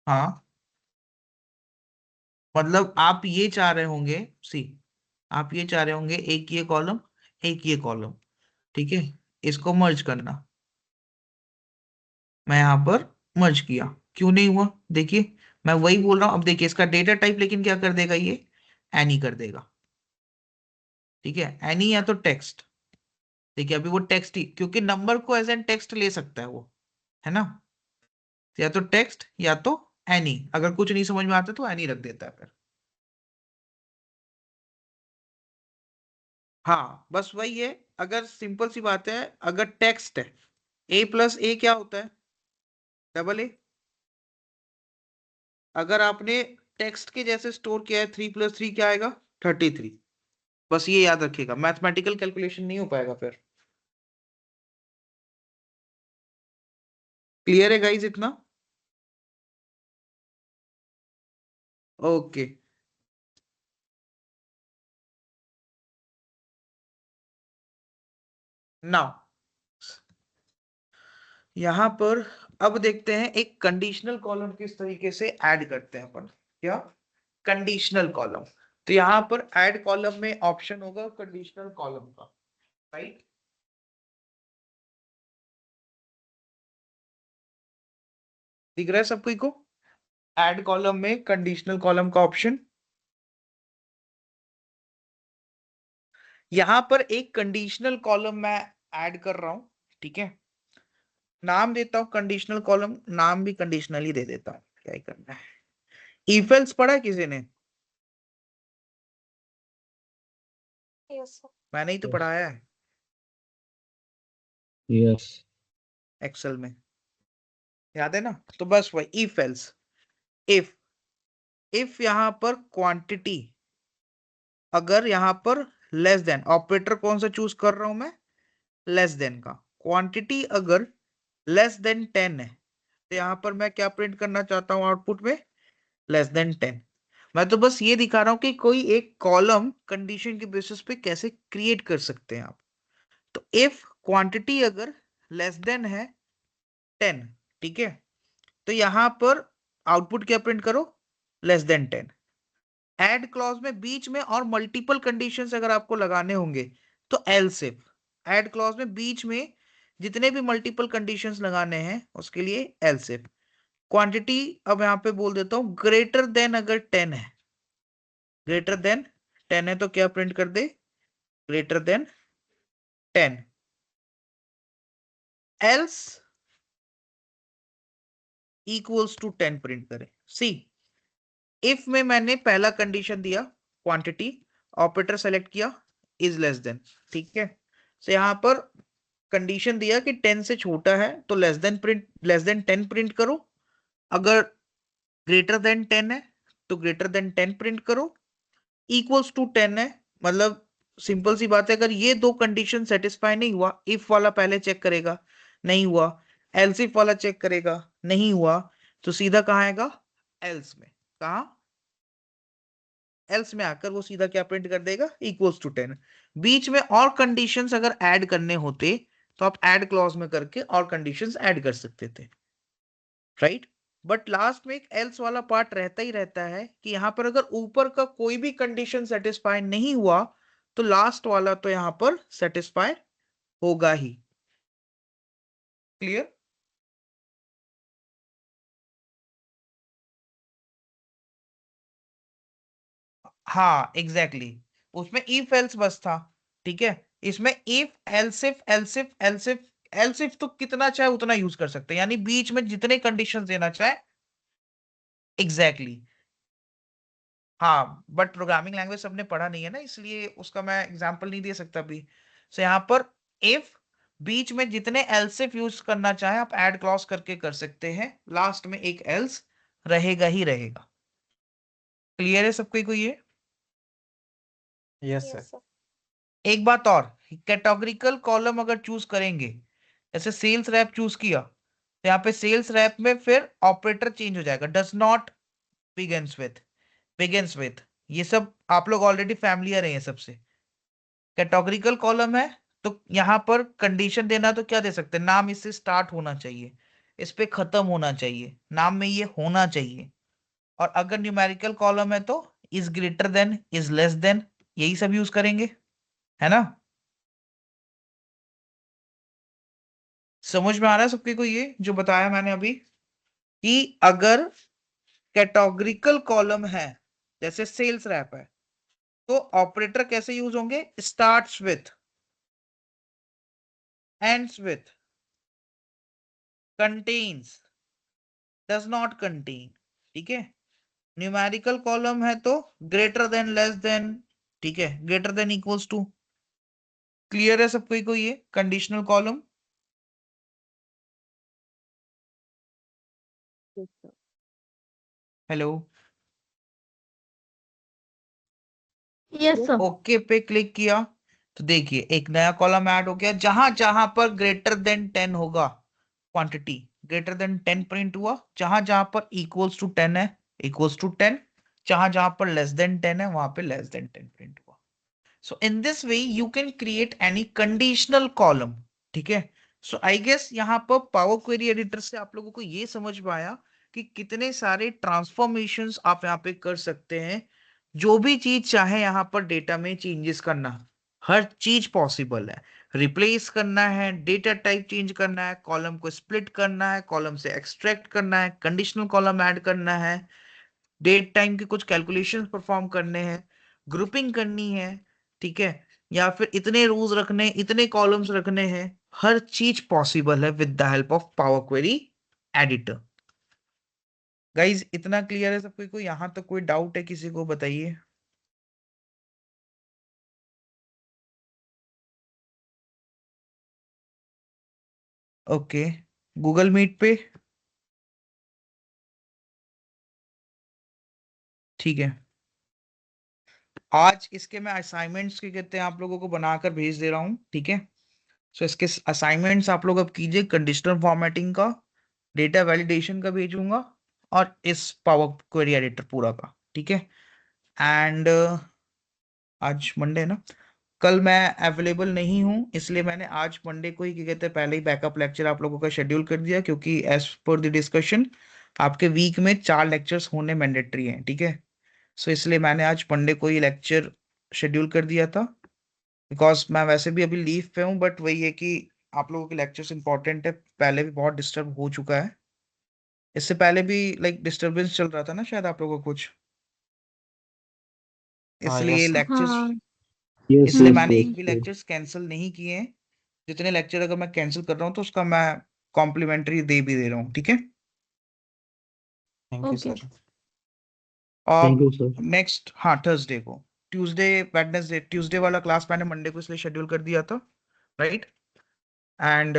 हाँ, मतलब आप ये चाह रहे होंगे, सी, आप ये चाह रहे होंगे एक ये कॉलम, एक ये कॉलम, ठीक है, इसको मर्ज करना। मैं यहाँ पर मर्ज किया, क्यों नहीं हुआ? देखिए मैं वही बोल रहा हूँ। अब देखिए इसका डेटा टाइप लेकिन क्या कर देगा, ये एनी कर देगा, ठीक है, एनी या तो टेक्स्ट। देखिए अभी वो टेक्स्ट ही, क्योंकि नंबर को एज एन टेक्स्ट ले सकता है वो, है ना? या तो टेक्स्ट या तो एनी, अगर कुछ नहीं समझ में आता तो एनी रख देता है फिर। हाँ, बस वही है। अगर सिंपल सी बात है, अगर टेक्स्ट है, ए प्लस ए क्या होता है, डबल ए। अगर आपने टेक्स्ट के जैसे स्टोर किया है, 3 + 3 क्या आएगा, 33। बस ये याद रखिएगा, मैथमेटिकल कैलकुलेशन नहीं हो पाएगा फिर। क्लियर है गाइज इतना? ओके, नाउ यहां पर अब देखते हैं एक कंडीशनल कॉलम किस तरीके से ऐड करते हैं अपन। क्या? Conditional column. तो यहां पर ऐड कॉलम में ऑप्शन होगा कंडीशनल कॉलम का, राइट? दिख रहा है सबको को? ऐड कॉलम में कंडीशनल कॉलम का ऑप्शन। यहां पर एक कंडीशनल कॉलम मैं ऐड कर रहा हूं, ठीक है, नाम देता हूं कंडीशनल कॉलम, नाम भी कंडीशनल ही दे देता हूं, क्या ही करना है। इफ एल्स पढ़ा है किसी ने? मैंने ही तो पढ़ाया है यस। एक्सेल में, याद है ना? तो बस वही इफ एल्स। इफ इफ यहां पर क्वांटिटी अगर यहां पर लेस देन, ऑपरेटर कौन सा चूज कर रहा हूं मैं, लेस देन का। क्वांटिटी अगर लेस देन 10 है, तो यहां पर मैं क्या प्रिंट करना चाहता हूं आउटपुट में, लेस देन 10। मैं तो बस ये दिखा रहा हूं कि कोई एक कॉलम कंडीशन के बेसिस पे कैसे क्रिएट कर सकते हैं आप। तो इफ क्वांटिटी अगर लेस देन है 10, ठीक है, तो यहां पर आउटपुट क्या प्रिंट करो, लेस देन 10। ऐड क्लॉज में बीच में और मल्टीपल कंडीशंस अगर आपको लगाने होंगे तो एल्स इफ। ऐड क्लॉज में बीच में जितने भी मल्टीपल कंडीशंस लगाने हैं उसके लिए एल्स इफ। क्वांटिटी अब यहां पे बोल देता हूं ग्रेटर देन, अगर 10 है, ग्रेटर देन 10 है तो क्या प्रिंट कर दे, greater than 10 else equals to 10 print करें। सी इफ में मैंने पहला कंडीशन दिया क्वांटिटी, ऑपरेटर सेलेक्ट किया इज लेस देन, ठीक है। तो यहां पर कंडीशन दिया कि 10 से छोटा है तो लेस देन 10 प्रिंट करो, अगर ग्रेटर देन 10 है तो ग्रेटर देन 10 प्रिंट करो, इक्वल्स टू 10 है मतलब सिंपल सी बात है, अगर ये दो कंडीशन सेटिस्फाई नहीं हुआ, इफ वाला पहले चेक करेगा नहीं हुआ, एल्स इफ वाला चेक करेगा नहीं हुआ, तो सीधा कहाँ आएगा एल्स में, कहा एल्स में आकर वो सीधा क्या प्रिंट कर देगा इक्वल्स टू 10। बीच में और कंडीशंस अगर ऐड करने होते तो आप ऐड क्लॉज में करके और कंडीशंस ऐड कर सकते थे, राइट। बट लास्ट में एक एल्स वाला पार्ट रहता ही रहता है कि यहां पर अगर ऊपर का कोई भी कंडीशन सेटिस्फाई नहीं हुआ तो लास्ट वाला तो यहां पर सेटिस्फाई होगा ही। क्लियर? हाँ एग्जैक्टली उसमें इफ एल्स बस था, ठीक है। इसमें if else if else if else if else if तो कितना चाहे उतना यूज कर सकते हैं, यानी बीच में जितने कंडीशंस देना चाहे। एग्जैक्टली हाँ, बट प्रोग्रामिंग लैंग्वेज सबने पढ़ा नहीं है ना, इसलिए उसका मैं एग्जांपल नहीं दे सकता अभी। सो यहाँ पर इफ बीच में जितने एल्सिफ यूज करना चाहे आप ऐड क्लॉज करके कर सकते हैं, लास्ट में एक एल्स रहेगा ही रहेगा। क्लियर है सबको कोई ये? Yes Yes, sir. sir. एक बात और, कैटेगोरिकल कॉलम अगर चूज करेंगे, जैसे सेल्स रैप चूज किया तो यहाँ पे सेल्स रैप में फिर ऑपरेटर चेंज हो जाएगा, डज नॉट बिगिंस विथ, ये सब आप लोग ऑलरेडी फैमिलियर हैं ये सबसे। कैटेगोरिकल कॉलम है तो यहाँ पर कंडीशन देना तो क्या दे सकते हैं, नाम इससे स्टार्ट होना चाहिए, इस पे खत्म होना चाहिए, नाम में ये होना चाहिए। और अगर न्यूमेरिकल कॉलम है तो is greater than, is less then, यही सब यूज करेंगे, है ना। समझ में आ रहा है सबके को ये जो बताया मैंने अभी, कि अगर कैटेगोरिकल कॉलम है जैसे सेल्स रैप है तो ऑपरेटर कैसे यूज होंगे, starts with, ends with, contains, does not contain, ठीक है। न्यूमेरिकल कॉलम है तो ग्रेटर देन लेस देन, ठीक है, greater than equals to. Clear है सबको को ये conditional column? Yes, sir. Hello, yes sir. Okay पे क्लिक किया तो देखिए एक नया कॉलम ऐड हो गया, जहां जहां पर ग्रेटर देन 10 होगा क्वांटिटी ग्रेटर देन 10 प्रिंट हुआ, जहां जहां पर इक्वल्स टू 10 है इक्वल्स टू 10, जहां जहां पर लेस देन 10 है वहां पे लेस देन 10 प्रिंट हुआ। So in this way you can create any conditional column, ठीक है। सो आई गेस यहाँ पर पावर क्वेरी एडिटर से आप लोगों को ये समझ में आया कि कितने सारे ट्रांसफॉर्मेशंस आप यहाँ पे कर सकते हैं, जो भी चीज चाहे यहाँ पर डेटा में चेंजेस करना, हर चीज पॉसिबल है। रिप्लेस करना है, डेटा टाइप चेंज करना है, कॉलम को स्प्लिट करना है, कॉलम से एक्सट्रैक्ट करना है, कंडीशनल कॉलम ऐड करना है, डेट टाइम के कुछ कैलकुलेशंस परफॉर्म करने हैं, ग्रुपिंग करनी है, ठीक है, या फिर इतने रोज रखने, इतने कॉलम्स रखने हैं, हर चीज पॉसिबल है with the help of power query editor. Guys इतना क्लियर है सबको को? यहाँ तक कोई डाउट है किसी को बताइए। ओके, गूगल मीट पे ठीक है। आज इसके मैं असाइनमेंट्स के कहते हैं आप लोगों को बनाकर भेज दे रहा हूँ, ठीक है। सो इसके असाइनमेंट्स आप लोग अब कीजिए, कंडीशनल फॉर्मेटिंग का, डेटा वैलिडेशन का भेजूंगा, और इस पावर क्वेरी एडिटर पूरा का, ठीक है। एंड आज मंडे है ना, कल मैं अवेलेबल नहीं हूँ, इसलिए मैंने आज मंडे को ही क्या कहते हैं पहले ही बैकअप लेक्चर आप लोगों का शेड्यूल कर दिया, क्योंकि एज पर द डिस्कशन आपके वीक में 4 लेक्चर्स होने मैंडेटरी हैं, ठीक है। सो इसलिए मैंने आज मंडे को ही लेक्चर शेड्यूल कर दिया था, बिकॉज मैं वैसे भी अभी लीव पे हूँ, बट वही है कि आप लोगों के लेक्चर्स इंपॉर्टेंट है, पहले भी बहुत डिस्टर्ब हो चुका है, इससे पहले भी लाइक डिस्टरबेंस चल रहा था ना शायद आप लोगों को कुछ, हाँ इसलिए यस सर। लेक्चर्स, हाँ यस इसलिए यस मैंने यस एक भी लेक्चर्स कैंसिल नहीं किए हैं, जितने लेक्चर अगर मैं कैंसिल कर रहा हूँ तो उसका मैं कॉम्प्लीमेंट्री दे भी दे रहा हूँ, ठीक है। Thank you okay. Sir. Thank और यू सर। नेक्स्ट, हाँ, थर्सडे को, ट्यूसडे वेडनेसडे, ट्यूसडे वाला क्लास मैंने मंडे को इसलिए शेड्यूल कर दिया था, राइट। एंड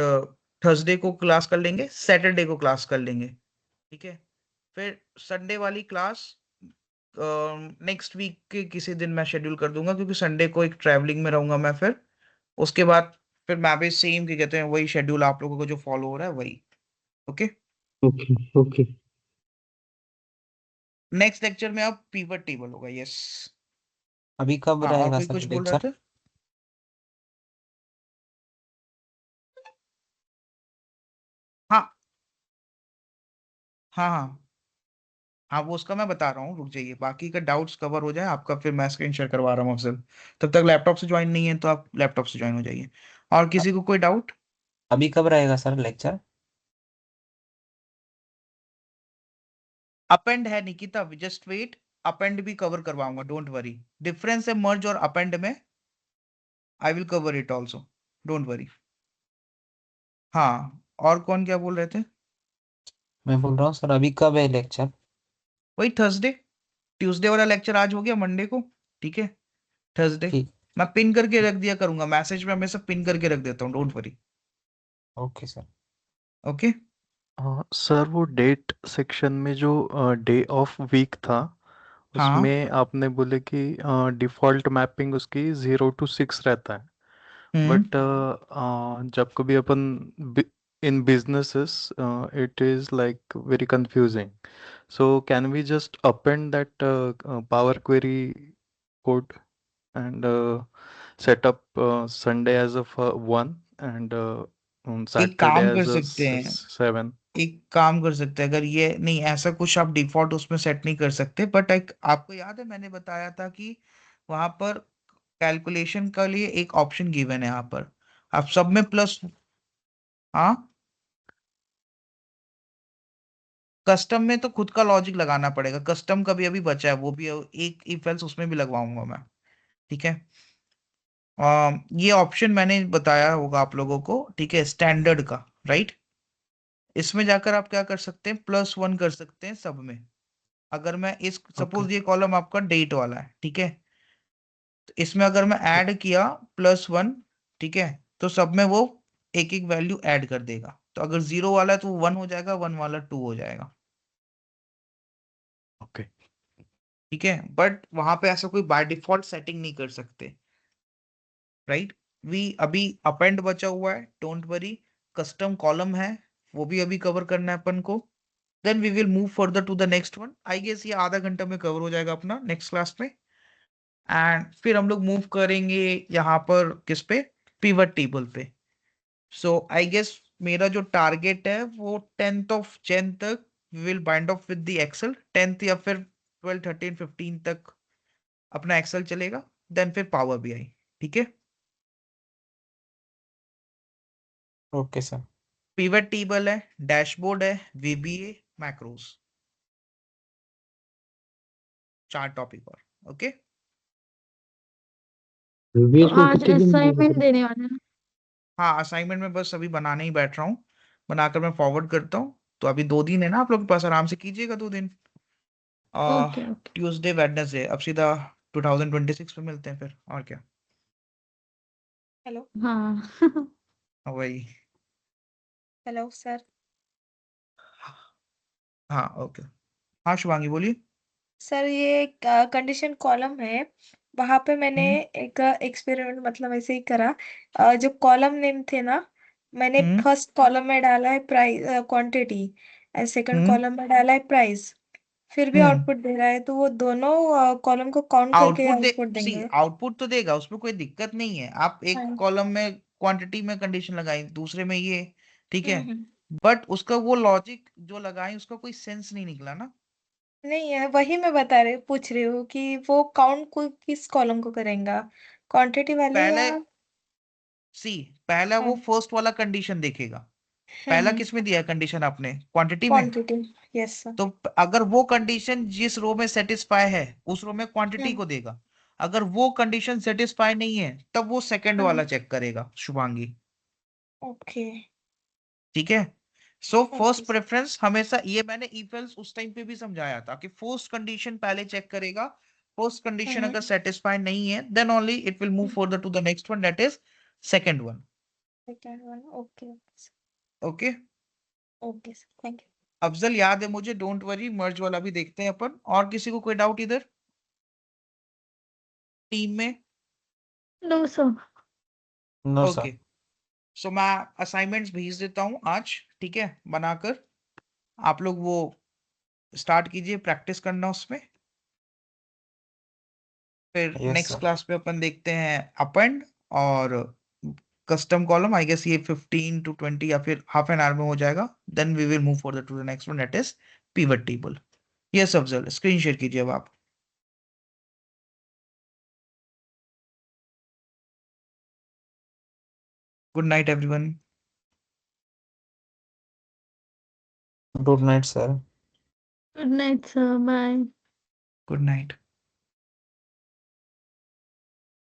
थर्सडे को क्लास कर लेंगे, सैटरडे को क्लास कर लेंगे, ठीक है। फिर संडे वाली क्लास नेक्स्ट वीक के किसी दिन मैं शेड्यूल कर दूंगा, क्योंकि संडे को एक ट्रैवलिंग में रहूंगा मैं। फिर उसके बाद फिर मैं भी सेम की कहते हैं वही शेड्यूल आप लोगों को जो फॉलो हो रहा है वही, okay. Okay okay. Next lecture में अब पिवट टेबल होगा, यस। अभी कब हाँ, और रहेगा कोई सर कुछ बोल रहे लेक्चर? थे? हाँ हाँ हाँ हाँ, वो उसका मैं बता रहा हूँ, रुक जाइए, बाकी का डाउट्स कवर हो जाए आपका, फिर मैं स्क्रीन शेयर करवा रहा हूँ अफजल। तब तक लैपटॉप से ज्वाइन नहीं है तो आप लैपटॉप से ज्वाइन हो जाइए। और किसी को कोई डाउट? अभी कब रहेगा सर लेक्चर? अपेंड है निकिता, जस्ट वेट। अपेंड भी कवर करवाऊंगा, डोंट वरी। डिफरेंस है मर्ज और अपेंड में, I will cover it also, don't worry. हाँ, और कौन क्या बोल रहे थे? मैं बोल रहा हूँ सर अभी कब है लेक्चर? वही थर्सडे। ट्यूसडे वाला लेक्चर आज हो गया मंडे को, ठीक है। थर्सडे ठीक। मैं पिन करके रख दिया करूंगा, मैसेज में हमेशा पिन करके रख देता हूँ, don't worry, okay sir. Okay. Sir वो डेट सेक्शन में जो डे ऑफ वीक था, हाँ। उसमें आपने बोले कि डिफ़ॉल्ट मैपिंग उसकी 0 to 6 रहता है, हम्म। बट जब कभी अपन इन businesses it is like very confusing, so can we just append that power query code and set up Sunday as of 1 and on एक Saturday काम कर as a सकते हैं, 7? एक काम कर सकते हैं, अगर ये नहीं, ऐसा कुछ आप डिफॉल्ट उसमें सेट नहीं कर सकते, बट एक आपको याद है मैंने बताया था कि वहां पर कैलकुलेशन के लिए एक ऑप्शन गिवन है यहाँ पर, आप सब में प्लस। हाँ, कस्टम में तो खुद का लॉजिक लगाना पड़ेगा, कस्टम का भी अभी बचा है, वो भी एक इफ एल्स उसमें भी लगवाऊंगा मैं, ठीक है। ये ऑप्शन मैंने बताया होगा आप लोगों को, ठीक है, स्टैंडर्ड का, राइट। इसमें जाकर आप क्या कर सकते हैं, +1 कर सकते हैं सब में। अगर मैं इस Okay. सपोज ये कॉलम आपका डेट वाला है, ठीक है, तो इसमें अगर मैं ऐड किया +1, ठीक है, तो सब में वो एक एक वैल्यू ऐड कर देगा। तो अगर 0 वाला है तो 1 हो जाएगा, 1 वाला 2 हो जाएगा, Okay. ठीक है। बट वहां पे ऐसा कोई बाय डिफॉल्ट सेटिंग नहीं कर सकते, राइट। वी अभी अपेंड बचा हुआ है, डोंट वरी। कस्टम कॉलम है, वो भी अभी कवर करना है अपन को। Then we will move further to the next one, I guess ये आधा घंटा में कवर हो जाएगा अपना नेक्स्ट क्लास में। एंड फिर हम लोग मूव करेंगे यहाँ पर किस पे, पिवट टेबल पे। सो आई गेस मेरा जो टारगेट है वो 10th of Jan तक will bind off with the Excel, 10th या फिर 12 13 15 तक अपना एक्सेल चलेगा, देन फिर पावर BI, ठीक है। Okay sir. पिवट टेबल है, डैशबोर्ड है, VBA, मैक्रोस, 4 टॉपिक और, ओके। तो वीवीएस को आज कितने दिन मिलेगा असाइनमेंट सर? देने वाले हैं? हाँ, असाइनमेंट में बस अभी बनाने ही बैठ रहा हूँ, बनाकर मैं फॉरवर्ड करता हूँ। तो अभी 2 दिन है ना आप लोग के पास, आराम से कीजिएगा 2 दिन। Okay okay. ट्यूसडे वेडनेसडे, अब सीधा 2026 में मिलते हैं फिर, और क्या। हेलो। हाँ। वही। Hello sir. हाँ, ओके। हाँ शुभांगी बोलिए। सर ये कंडीशन कॉलम है, वहां पे मैंने हम्म एक एक्सपेरिमेंट मतलब ऐसे ही करा। जो कॉलम नेम थे ना, मैंने हम्म फर्स्ट कॉलम में डाला है price quantity, and second hmm column में डाला है प्राइस। फिर भी हम्म आउटपुट दे रहा है, तो वो दोनों कॉलम को काउंट करके आउटपुट दे, आउटपुट सी देंगे? आउटपुट तो देगा, उसमें कोई दिक्कत नहीं है। आप एक हाँ। कॉलम में क्वांटिटी में कंडीशन लगाई, दूसरे में ये, ठीक है। हम्म। बट उसका वो लॉजिक जो लगाई उसका कोई सेंस नहीं निकला ना। नहीं है, वही मैं पूछ रही हूँ कि वो काउंट को किस कॉलम को करेगा, क्वांटिटी वाले या? पहले सी पहला वो हाँ। फर्स्ट वाला कंडीशन देखेगा। पहला किस में दिया है कंडीशन आपने, क्वांटिटी में। क्वांटिटी। Yes sir. तो अगर वो कंडीशन जिस रो में सेटिस्फाई है उस रो में क्वांटिटी हम्म। को देगा। अगर वो कंडीशन सेटिस्फाई नहीं है तब वो सेकंड हाँ। वाला चेक करेगा, शुभांगी। ओके ठीक है। सो फर्स्ट ओके प्रेफरेंस हमेशा, ये मैंने इफ एल्स उस टाइम पे भी समझाया था कि फर्स्ट कंडीशन पहले चेक करेगा, फर्स्ट कंडीशन अगर सेटिस्फाई नहीं है then only it will move further to the next one, that is second one. Second one. Okay okay okay sir, thank you. Afzal याद है मुझे, डोंट वरी, मर्ज वाला भी देखते हैं अपन। और किसी को कोई डाउट इधर टीम में? No sir. No okay sir. So मैं असाइनमेंट्स भेज देता हूँ आज, ठीक है, बनाकर। आप लोग वो स्टार्ट कीजिए प्रैक्टिस करना उसमें। फिर यस नेक्स्ट सर। क्लास पे अपन देखते हैं अपेंड और कस्टम कॉलम। आई गेस ये 15 to 20 या फिर हाफ एन आवर में हो जाएगा। Then we will move for to the next one, that is pivot table. Yes Afzal, screen share कीजिए अब आप। Good night everyone. Good night sir. Good night sir, bye. Good night.